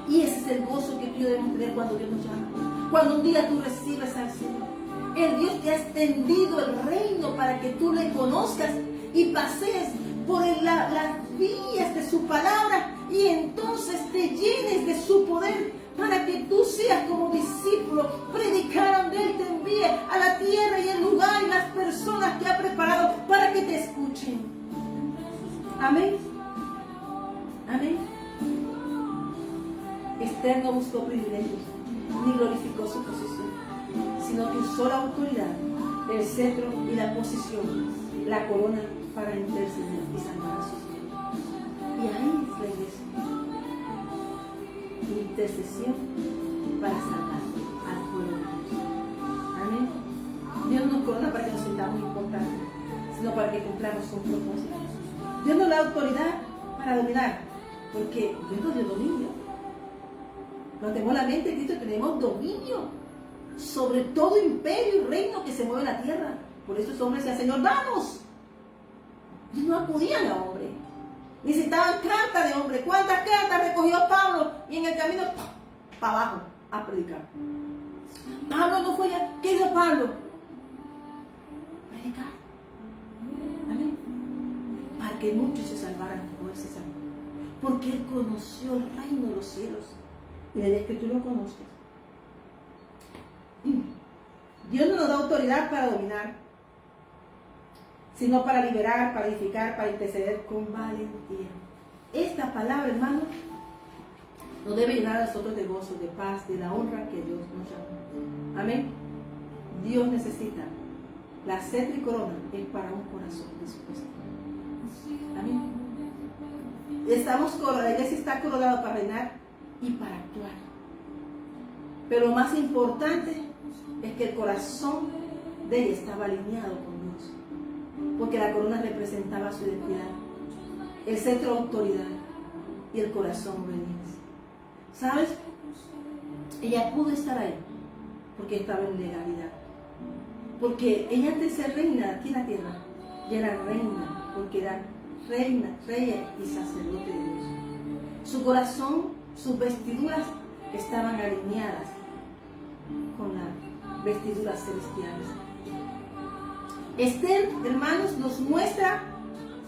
Y ese es el gozo que tú debemos tener cuando Dios nos llama. Cuando un día tú recibes al Señor, el Dios te ha extendido el reino para que tú le conozcas y pasees por las vías de su palabra y entonces te llenes de su poder para que tú seas como discípulo, predicar donde Él te envíe a la tierra y el lugar y las personas que ha preparado para que te escuchen. Amén. Amén. Esther no buscó privilegios ni glorificó su posición, sino que usó la autoridad, el cetro y la posición, la corona para interceder y salvar a sus hijos. Y ahí es la iglesia. Intercesión para salvar al pueblo de Dios. Amén. Dios no nos corona para que nos sintamos importantes, sino para que cumplamos un propósito. Dios nos da autoridad para dominar, porque Dios nos dio dominio. Nos tenemos la mente de Cristo, tenemos dominio sobre todo imperio y reino que se mueve en la tierra. Por eso esos hombres decían, Señor, danos. Ellos no acudían a hombre. Necesitaban cartas de hombre. ¿Cuántas cartas recogió Pablo? Y en el camino, para abajo, a predicar. Pablo no fue ya. ¿Qué hizo Pablo? Predicar. Amén. Para que muchos se salvaran, como él se salvó. Porque él conoció el reino de los cielos. Y la idea es que tú lo conozcas. Dios no nos da autoridad para dominar, sino para liberar, para edificar, para interceder con valentía. Esta palabra, hermano, nos debe llenar a nosotros de gozo, de paz, de la honra que Dios nos llama. Amén. Dios necesita la cetro y corona, es para un corazón dispuesto. Amén. La iglesia está coronada para reinar y para actuar. Pero lo más importante es que el corazón de ella estaba alineado con Dios, porque la corona representaba su identidad, el centro de autoridad y el corazón obediente. ¿Sabes? Ella pudo estar ahí porque estaba en legalidad, porque ella antes de ser reina aquí en la tierra, ya era reina, porque era reina, rey y sacerdote de Dios. Su corazón, sus vestiduras estaban alineadas con las vestiduras celestiales. Esther, hermanos, nos muestra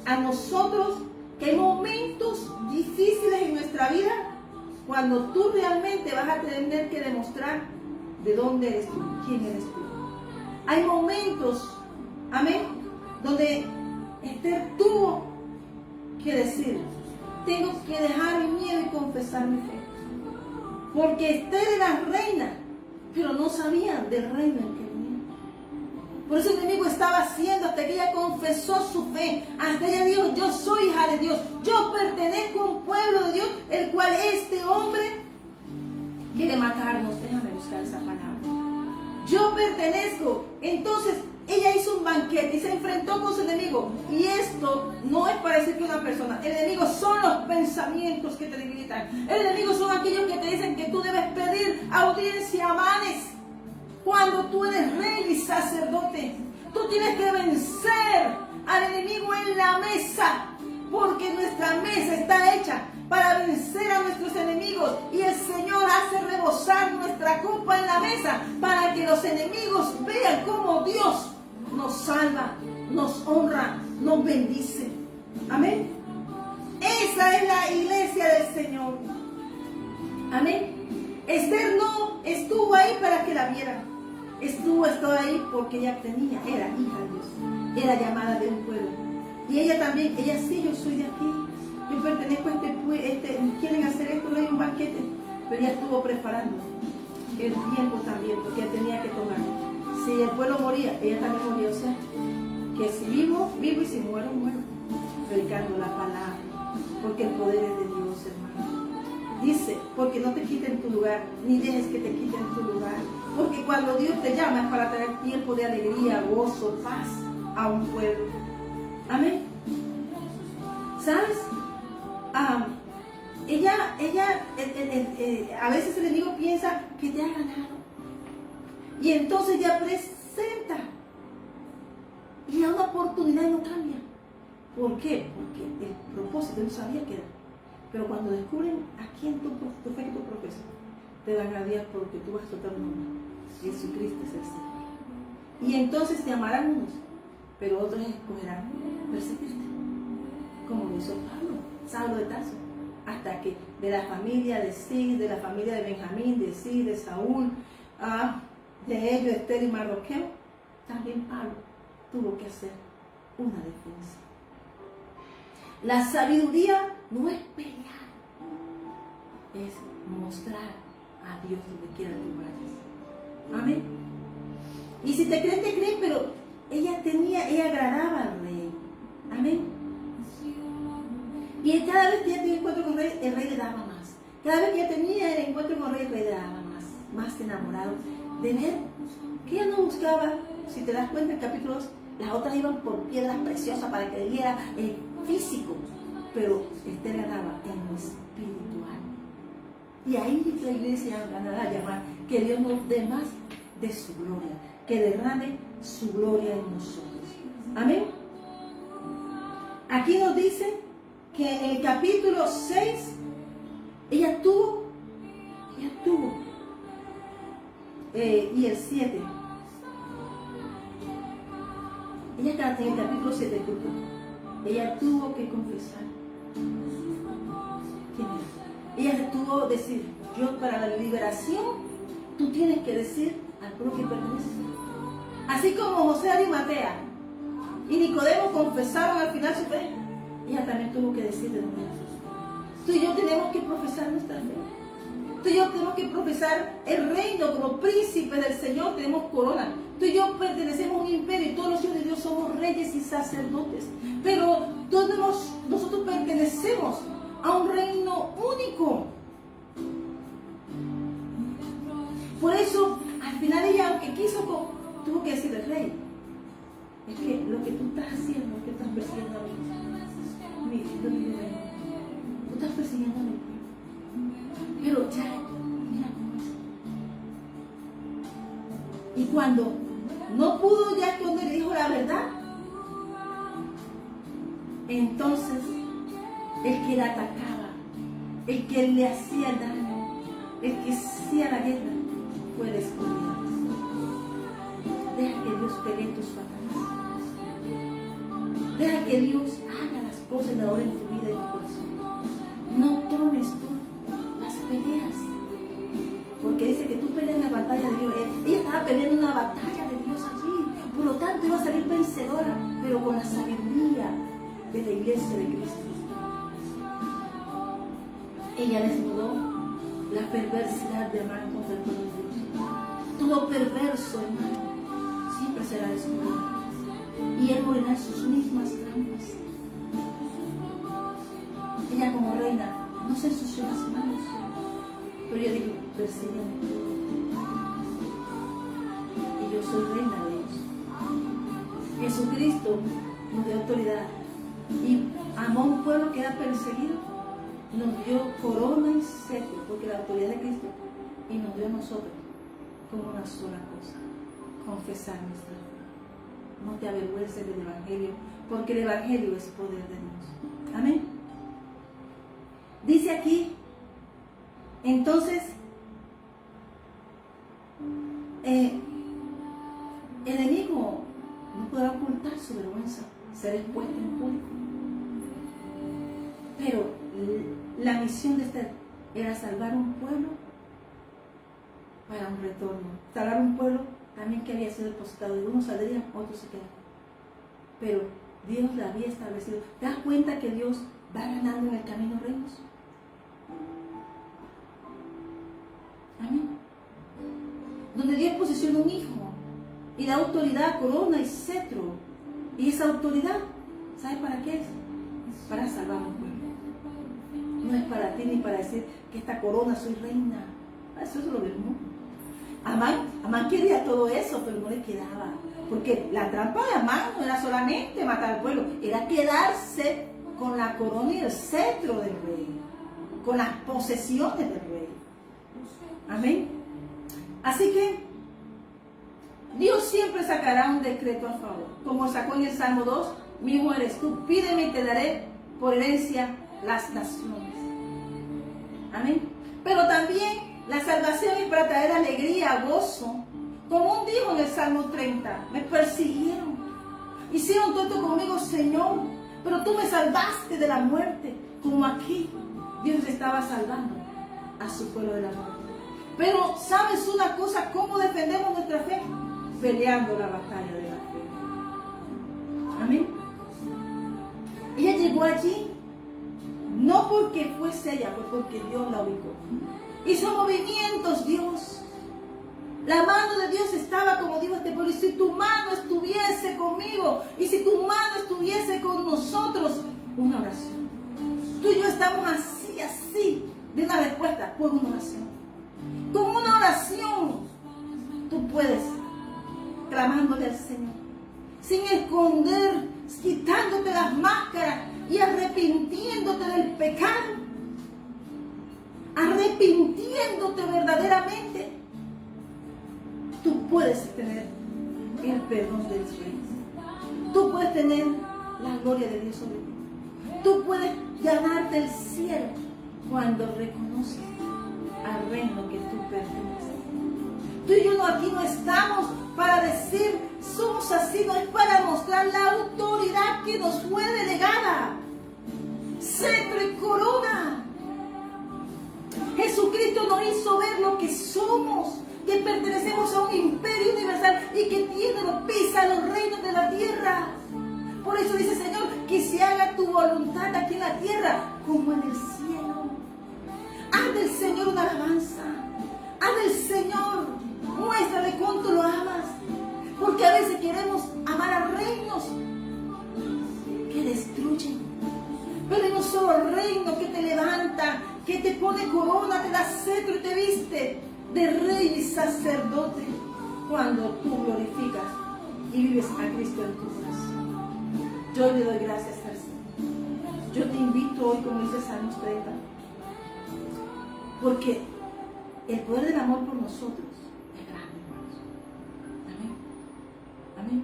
a nosotros que hay momentos difíciles en nuestra vida cuando tú realmente vas a tener que demostrar de dónde eres tú, quién eres tú. Hay momentos, amén, donde Esther tuvo que decir, tengo que dejar mi miedo y confesar mi fe. Porque Esther era reina, pero no sabían del reino en que venía. Por eso el enemigo estaba haciendo hasta que ella confesó su fe. Hasta ella dijo, yo soy hija de Dios. Yo pertenezco a un pueblo de Dios, el cual este hombre quiere matarnos. Déjame buscar esa palabra. Yo pertenezco. Entonces ella hizo un banquete y se enfrentó con su enemigo. Y esto no es para decir que una persona. El enemigo son los pensamientos que te debilitan. El enemigo son aquellos que te dicen que tú debes pedir audiencia a manes. Cuando tú eres rey y sacerdote, tú tienes que vencer al enemigo en la mesa. Porque nuestra mesa está hecha para vencer a nuestros enemigos. Y el Señor hace rebosar nuestra copa en la mesa para que los enemigos vean cómo Dios nos salva, nos honra, nos bendice. Amén. Esa es la iglesia del Señor. Amén. Esther no estuvo ahí para que la vieran. Estuvo ahí porque ella era hija de Dios. Era llamada de un pueblo. Y ella también, ella sí, yo soy de aquí. Yo pertenezco a este pueblo, quieren hacer esto, no hay un banquete. Pero ella estuvo preparando el tiempo también, porque ella tenía que tomar. Si el pueblo moría, ella también moría. O sea, que si vivo, vivo, y si muero, muero. Predicando la palabra, porque el poder es de Dios, hermano. Dice, porque no te quiten tu lugar, ni dejes que te quiten tu lugar. Porque cuando Dios te llama es para traer tiempo de alegría, gozo, paz a un pueblo. Amén. ¿Sabes? A veces el enemigo piensa que te ha ganado. Y entonces ya presenta. Y da una oportunidad y no cambia. ¿Por qué? Porque el propósito no sabía que era. Pero cuando descubren a quién tu fe que tú profesas, te van a agradar porque tú vas a soltar un nombre. Jesucristo es el Señor. Y entonces te amarán unos, pero otros escogerán perseguirte. Como lo hizo Pablo, Saulo de Tarso. Hasta que de la familia de Cis, de la familia de Benjamín, de Cis, de Saúl, de ellos, Esther y Mardoqueo, también Pablo tuvo que hacer una defensa. La sabiduría no es pelear, es mostrar a Dios donde quiera que vayas. Amén. Y si te creen, pero ella agradaba al rey. Amén. Y cada vez que ella tenía encuentro con el rey le daba más. Cada vez que ella tenía el encuentro con el rey le daba más enamorado de ver que ella no buscaba. Si te das cuenta en capítulo 2, las otras iban por piedras preciosas para que le diera el físico, pero Esther ganaba en lo espiritual. Y ahí la iglesia ganará a llamar que Dios nos dé más de su gloria, que derrame su gloria en nosotros. Amén. Aquí nos dice que en el capítulo 6 ella tuvo y el 7 ella en el capítulo 7 ella tuvo que confesar quién era. Ella tuvo que decir: yo, para la liberación, tú tienes que decir al pueblo que pertenece. Así como José de Arimatea y Nicodemo confesaron al final su fe, ella también tuvo que decir de dónde era. Tú y yo tenemos que profesar nuestra fe. Tú y yo tenemos que profesar el reino como príncipes del Señor. Tenemos corona. Tú y yo pertenecemos a un imperio y todos los hijos de Dios somos reyes y sacerdotes. Pero nosotros pertenecemos a un reino único. Por eso, al final ella, aunque quiso, tuvo que decirle al rey: es que lo que tú estás haciendo, es que estás persiguiendo a mí. Tú estás persiguiendo a mí. Pero ya, mira cómo es. Y cuando no pudo ya esconder, dijo la verdad, entonces el que la atacaba, el que le hacía el daño, el que hacía la guerra, fue descubierto. Deja que Dios pelee tus batallas. Deja que Dios haga las cosas de ahora en tu vida y en tu corazón. No tomes tú las peleas, porque dice que tú peleas la batalla de Dios. Ella estaba peleando una batalla de Dios allí, por lo tanto iba a salir vencedora, pero con la sabiduría de la iglesia de Cristo. Ella desnudó la perversidad de Amán contra el pueblo de Dios. Todo perverso, hermano, siempre será descubierto, y él morirá en sus mismas trampas. Ella, como reina, no se ensució las manos, pero ella dijo: persígueme, y yo soy reina de ellos. Jesucristo nos dio autoridad, y amó a un pueblo que era perseguido, nos dio corona y cetro, porque la autoridad de Cristo, y nos dio a nosotros como una sola cosa: confesar nuestra fe. No te avergüences del Evangelio, porque el Evangelio es poder de Dios. Amén. Dice aquí, entonces, el enemigo no podrá ocultar su vergüenza, ser expuesto en público. Pero la misión de Esther era salvar un pueblo para un retorno. Salvar un pueblo también que había sido depositado. Y unos saldrían, otros se quedaban. Pero Dios la había establecido. ¿Te das cuenta que Dios va ganando en el camino reinos? Amén. Donde Dios posiciona un hijo y da autoridad, corona y cetro. Y esa autoridad, ¿sabes para qué es? Para salvar a un pueblo. No es para ti ni para decir que esta corona soy reina. Eso es lo del mundo. Amán quería todo eso, pero no le quedaba. Porque la trampa de Amán no era solamente matar al pueblo, era quedarse con la corona y el cetro del rey, con las posesiones del rey. Amén. Así que Dios siempre sacará un decreto a favor, como sacó en el Salmo 2: mi hijo eres tú, pídeme y te daré por herencia las naciones. Amén. Pero también la salvación es para traer alegría, gozo. Como dijo en el Salmo 30, me persiguieron, hicieron todo conmigo, Señor, pero tú me salvaste de la muerte. Como aquí Dios le estaba salvando a su pueblo de la muerte. Pero ¿sabes una cosa? ¿Cómo defendemos nuestra fe? Peleando la batalla de la fe. Amén. Ella llegó allí no porque fuese ella, fue porque Dios la ubicó. Hizo movimientos Dios. La mano de Dios estaba, como dijo este pueblo, y si tu mano estuviese conmigo, y si tu mano estuviese con nosotros, una oración. Tú y yo estamos así, de una respuesta por una oración. Con una oración, tú puedes, clamándole al Señor, sin esconder, quitándote las máscaras y arrepintiéndote del pecado, arrepintiéndote verdaderamente. Tú puedes tener el perdón de Dios. Tú puedes tener la gloria de Dios sobre ti. Tú puedes ganarte el cielo cuando reconoces al reino que tú perteneces. Tú y yo aquí no estamos para decir somos así, no es para mostrar la autoridad que nos fue delegada. Cetro y corona. Jesucristo nos hizo ver lo que somos, que pertenecemos a un imperio universal y que pisa los reinos de la tierra. Por eso dice, Señor, que se haga tu voluntad aquí en la tierra como en el cielo. Haz del Señor una alabanza. Haz del Señor, muéstrale cuánto lo amas. Porque a veces queremos amar a reinos que destruyen. Pero hay un solo reino que te levanta, que te pone corona, te da cetro y te viste de rey y sacerdote cuando tú glorificas y vives a Cristo en tu corazón. Yo le doy gracias al Señor. Yo te invito hoy, como dice Salmos 30, porque el poder del amor por nosotros es grande, hermanos. Amén. Amén.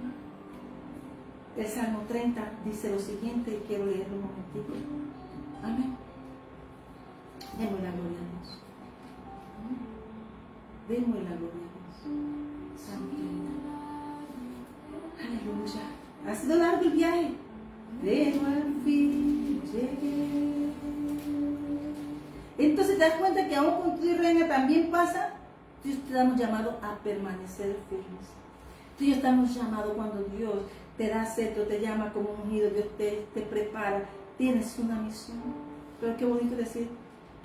El Salmo 30 dice lo siguiente, y quiero leerlo un momentito. Amén. Demos la gloria a Dios. Demos la gloria a Dios. Salmo 30. Aleluya. Ha sido largo el viaje, pero al fin llegué. Entonces te das cuenta que aún con tu reina también pasa. Dios te damos llamado a permanecer firmes. Tú y yo estamos llamados cuando Dios te da cetro, te llama como ungido, Dios te prepara, tienes una misión. Pero qué bonito decir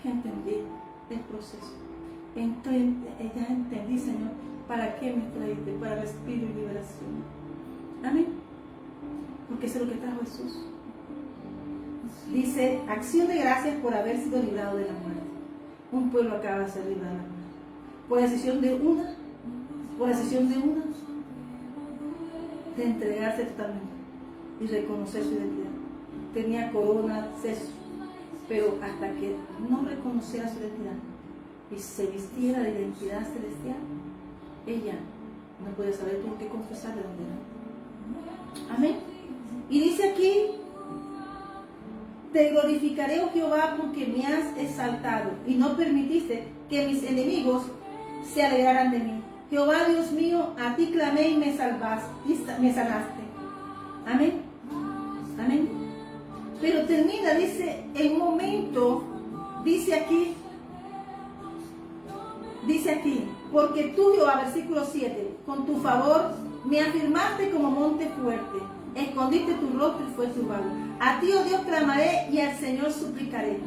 que entendí el proceso. Entonces, ya entendí, Señor, para qué me traíste, para respiro y liberación. Amén. Porque eso es lo que trajo Jesús. Dice, acción de gracias por haber sido librado de la muerte. Un pueblo acaba de ser librado de la muerte. Por decisión de una, de entregarse totalmente y reconocer su identidad. Tenía corona, sesos, pero hasta que no reconociera su identidad y se vistiera de identidad celestial, ella no puede saber, tuvo que confesar de dónde era. Amén. Y dice aquí, te glorificaré, oh Jehová, porque me has exaltado y no permitiste que mis enemigos se alegraran de mí. Jehová Dios mío, a ti clamé y me salvaste, me sanaste. Amén. Amén. Pero termina, dice, en un momento, dice aquí, porque tú, Jehová, versículo 7, con tu favor me afirmaste como monte fuerte, escondiste tu rostro y fue turbado. A ti, oh Dios, clamaré y al Señor suplicaré.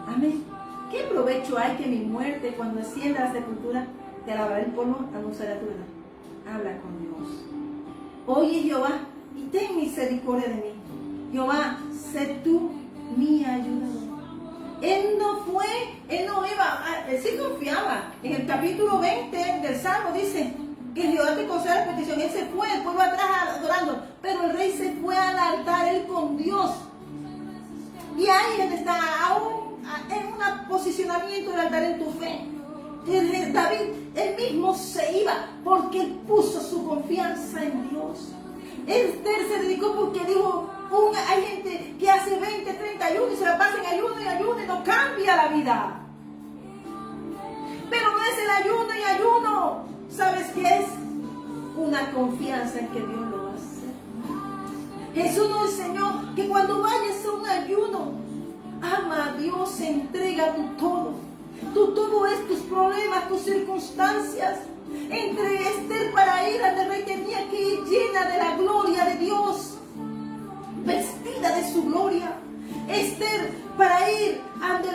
Amén. ¿Qué provecho hay que mi muerte cuando descienda a la sepultura? Te alabaré el polvo, anunciaré tu verdad. Habla con Dios. Oye, Jehová, y ten misericordia de mí. Jehová, sé tú mi ayudador. Él sí confiaba. En el capítulo 20 del Salmo dice que Jehová te conceda la petición. Él se fue, el pueblo atrás adorando, pero el rey se fue al altar, él con Dios. Y ahí él está aún en un posicionamiento del altar en tu fe. David, él mismo se iba porque él puso su confianza en Dios. Esther se dedicó porque dijo, hay gente que hace 20, 30 ayunos y se la pasa en ayuno y no cambia la vida. Pero no es el ayuno y ayuno. ¿Sabes qué es? Una confianza en que Dios lo va a hacer. Jesús nos enseñó que cuando vayas a un ayuno, ama a Dios, entrega tu todo. Tu todo es tus problemas, tus circunstancias. Entre Esther para ir al rey tenía que ir llena de la gloria de Dios, vestida de su gloria. Esther para ir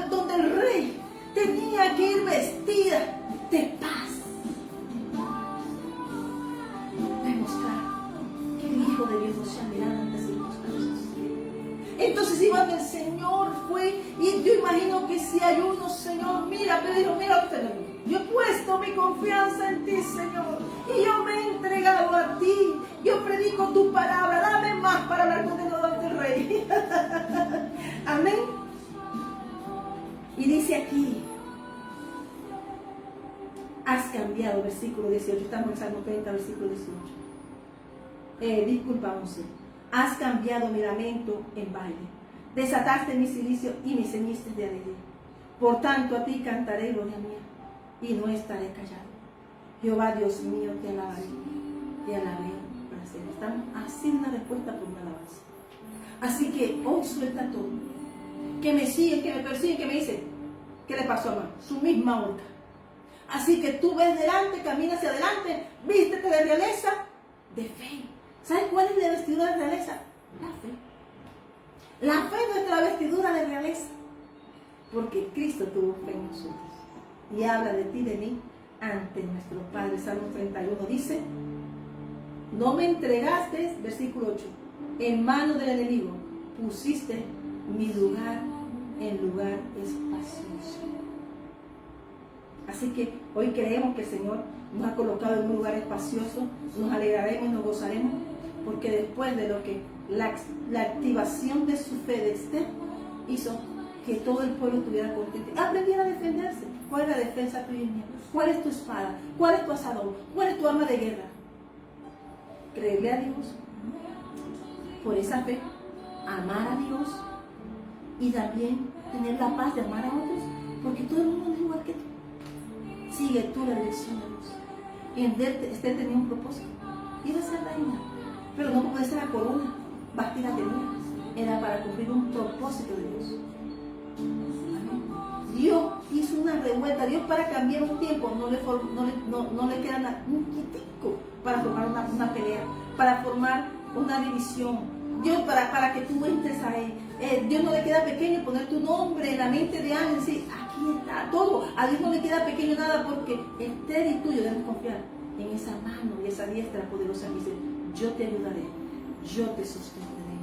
donde el rey tenía que ir vestida de paz. cambió y dijo, mira usted, yo he puesto mi confianza en ti, Señor, y yo me he entregado a ti. Yo predico tu palabra, dame más para hablar con el Rey. Amén. Y dice aquí, has cambiado, versículo 18, estamos en Salmo 30, versículo 18. Disculpa, 11. Has cambiado mi lamento en baile, desataste mi cilicio y me ceñiste de alegría. Por tanto a ti cantaré, gloria mía, y no estaré callado. Jehová Dios mío, te alabaré para siempre. Estamos haciendo una respuesta por una alabanza. Así que hoy suelta todo. Que me siguen, que me persiguen, que me dicen, ¿qué le pasó a Amán? Su misma horca. Así que tú ves delante, camina hacia adelante, vístete de realeza, de fe. ¿Sabes cuál es la vestidura de realeza? La fe. La fe es nuestra vestidura de realeza. Porque Cristo tuvo fe en nosotros. Y habla de ti y de mí ante nuestro Padre. Salmo 31 dice, no me entregaste, versículo 8, en mano del enemigo, pusiste mi lugar en lugar espacioso. Así que hoy creemos que el Señor nos ha colocado en un lugar espacioso, nos alegraremos y nos gozaremos, porque después de lo que la activación de su fe de Esther hizo que todo el pueblo estuviera contento, aprendiera a defenderse. ¿Cuál es la defensa tuya y mía? ¿Cuál es tu espada? ¿Cuál es tu asadón? ¿Cuál es tu arma de guerra? Creerle a Dios, por esa fe, amar a Dios y también tener la paz de amar a otros, porque todo el mundo es igual que tú. Sigue tú la dirección de Dios. Y en Esther tenía un propósito, iba a ser reina, pero no puede ser la corona, bastida tenía, era para cumplir un propósito de Dios. Dios hizo una revuelta. Dios, para cambiar un tiempo no le queda un quitico para formar una pelea, para formar una división. Dios, para que tú entres a Él. Dios no le queda pequeño poner tu nombre en la mente de alguien y decir, aquí está todo. A Dios no le queda pequeño nada, porque Esther y tú debemos confiar en esa mano y esa diestra poderosa que dice, yo te ayudaré, yo te sostendré,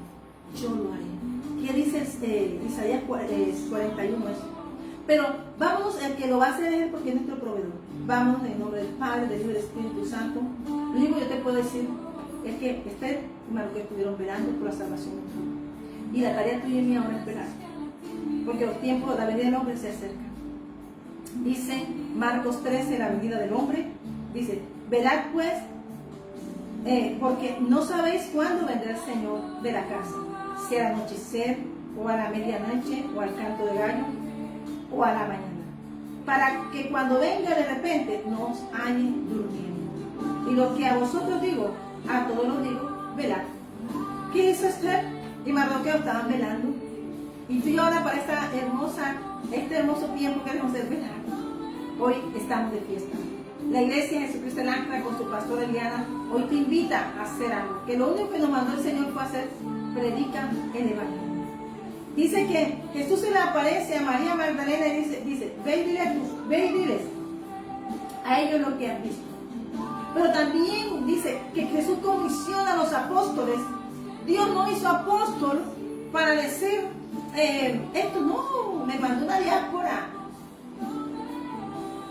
yo lo haré. ¿Qué dice Isaías 41? Eso. Pero vámonos, el que lo va a hacer es Él, porque es nuestro proveedor. Vamos en el nombre del Padre, del Hijo y del Espíritu Santo. Lo único que yo te puedo decir es que Esther y Mardoqueo estuvieron velando por la salvación de mundo. Y la tarea tuya y mía ahora es esperar, porque los tiempos, la venida del hombre se acerca. Dice Marcos 13, la venida del hombre, dice, velad pues, porque no sabéis cuándo vendrá el Señor de la casa, si al anochecer, o a la medianoche, o al canto de gallo, o a la mañana, para que cuando venga de repente no os halle durmiendo. Y lo que a vosotros digo, a todos los digo, velad. ¿Qué hizo Esther y Mardoqueo? Estaban velando. Y tú y ahora, para este hermoso tiempo que debemos de velar, hoy estamos de fiesta. La iglesia Jesucristo el Ancla, con su pastora Eliana, hoy te invita a hacer algo, que lo único que nos mandó el Señor fue hacer, predica el Evangelio. Dice que Jesús se le aparece a María Magdalena y dice, ve y diles a ellos lo que han visto. Pero también dice que Jesús comisiona a los apóstoles. Dios no hizo apóstol para decir, esto no, me mandó una diáspora.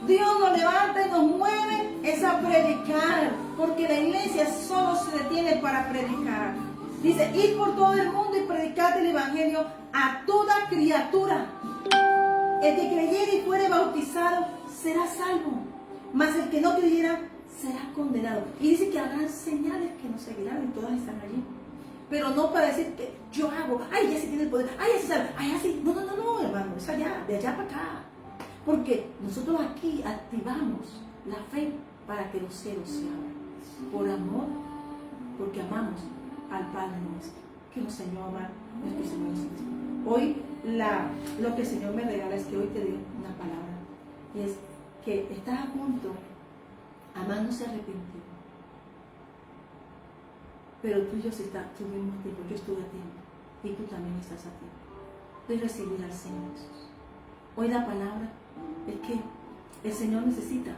Dios nos levanta y nos mueve, es a predicar, porque la iglesia solo se detiene para predicar. Dice, id por todo el mundo y predicad el Evangelio a toda criatura. El que creyere y fuere bautizado será salvo, mas el que no creyera será condenado. Y dice que habrán señales que nos seguirán, y todas están allí. Pero no para decir que yo hago, ay, ya se tiene el poder, ay, ya se sabe, ay, así. No, hermano, es allá, de allá para acá. Porque nosotros aquí activamos la fe para que los cielos se abran. Por amor, porque amamos al Padre nuestro, que nos enseñó a amar nuestro Señor Jesucristo. Hoy lo que el Señor me regala es que hoy te digo una palabra, y es que estás a punto, Amán no se arrepintió, pero tú y yo estuvimos a tiempo, yo estuve a tiempo, y tú también estás a tiempo de recibir al Señor Jesús. Hoy la palabra es que el Señor necesita,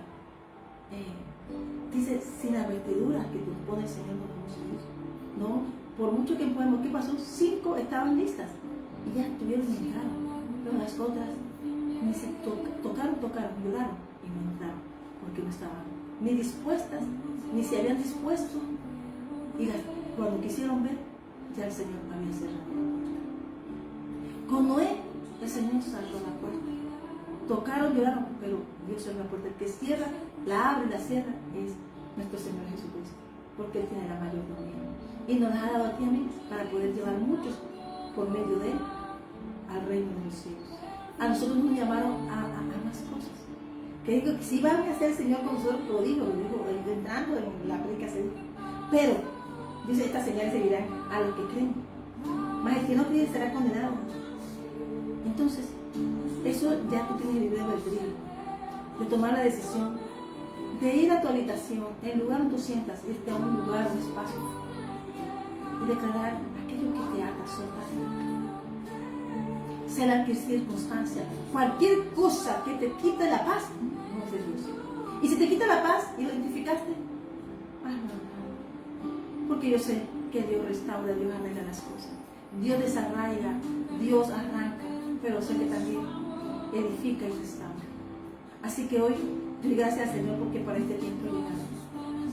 dice, sin las vestiduras que tú pones, Señor, no podemos ir. No, por mucho que podemos, ¿qué pasó? 5 estaban listas y ya estuvieron en el carro, pero las otras Me dice, tocaron, lloraron y no entraron, porque no estaban ni dispuestas, ni se habían dispuesto. Y cuando quisieron ver, ya el Señor había cerrado la puerta. Con Noé, el Señor cerró la puerta. Tocaron, lloraron, pero Dios cerró la puerta. El que cierra, la abre y la cierra es nuestro Señor Jesucristo, porque Él tiene la mayordomía. Y nos ha dado a ti y a mí para poder llevar muchos por medio de Él al reino de los cielos. A nosotros nos llamaron a más cosas. Que digo que si van a hacer el Señor con nosotros, lo digo entrando en la predicación. Pero, dice, estas señales seguirán a los que creen. Mas el que no cree será condenado. Entonces, eso ya tú tienes libre albedrío de tomar la decisión de ir a tu habitación, en lugar donde tú sientas, irte a un lugar, un espacio, y declarar aquello que te haga soltar. Sea la circunstancia, cualquier cosa que te quite la paz, no es de Dios. Y si te quita la paz y lo identificaste, no. Porque yo sé que Dios restaura, Dios arregla las cosas. Dios desarraiga, Dios arranca, pero sé que también edifica y restaura. Así que hoy doy gracias al Señor porque para este tiempo he llegado.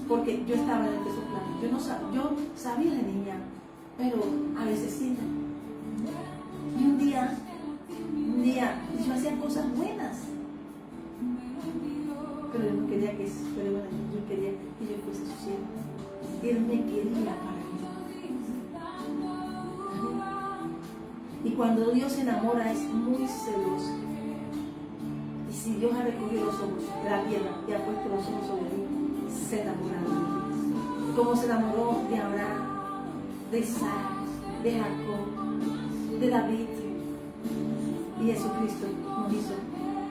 Porque yo estaba dentro de su plan. Yo sabía de niña, pero a veces sí. Y un día yo hacía cosas buenas, pero yo no quería que fuera buena, yo quería que yo fuese su siervo. Él me quería para mí. Y cuando Dios se enamora es muy celoso. Y si Dios ha recogido los ojos de la tierra y ha puesto los ojos sobre mí, se enamora de mí. Como se enamoró de Abraham, de Isaac, de Jacob, de David. Y Jesucristo nos hizo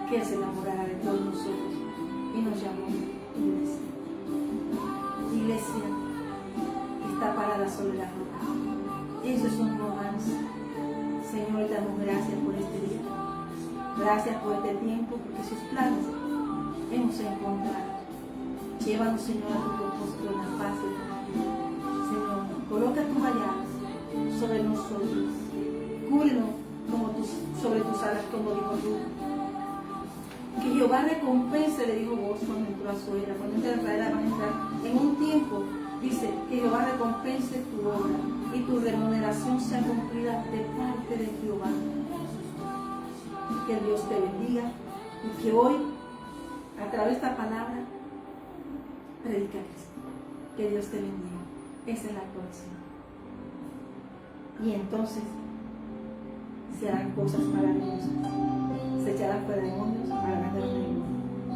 que Él se enamorara de todos nosotros y nos llamó iglesia. Iglesia que está parada sobre la roca. Eso es un romance. Señor, te damos gracias por este día. Gracias por este tiempo, porque sus planes hemos encontrado. Llévanos, Señor, a tu propósito en la paz y la tranquilidad. Señor, coloca tus vallados sobre nosotros. Cúbrenos sobre tus alas, como dijo tú. Que Jehová recompense, le dijo vos cuando entró a su era. Cuando entra a Israel, van a entrar en un tiempo. Dice que Jehová recompense tu obra y tu remuneración sea cumplida de parte de Jehová. Que Dios te bendiga y que hoy, a través de esta palabra, predica a Cristo. Que Dios te bendiga. Esa es la próxima. Y entonces se harán cosas maravillosas. Se echarán fuera demonios, hablarán de los enemigos.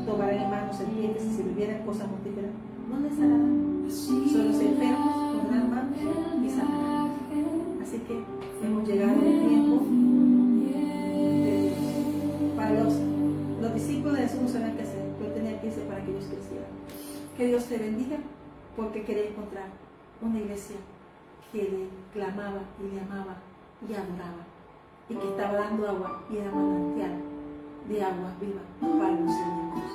Tomarán en manos serpientes y si bebieran cosas mortíferas, no les hará daño. Son los enfermos, pondrán manos y sanarán. Así que hemos llegado al tiempo para los discípulos de Jesús no sabían qué hacer, pero tenía que irse para que ellos crecieran. Que Dios te bendiga, porque quería encontrar una iglesia que le clamaba y le amaba y adoraba, y que estaba dando agua y era manantial de agua viva para los seres.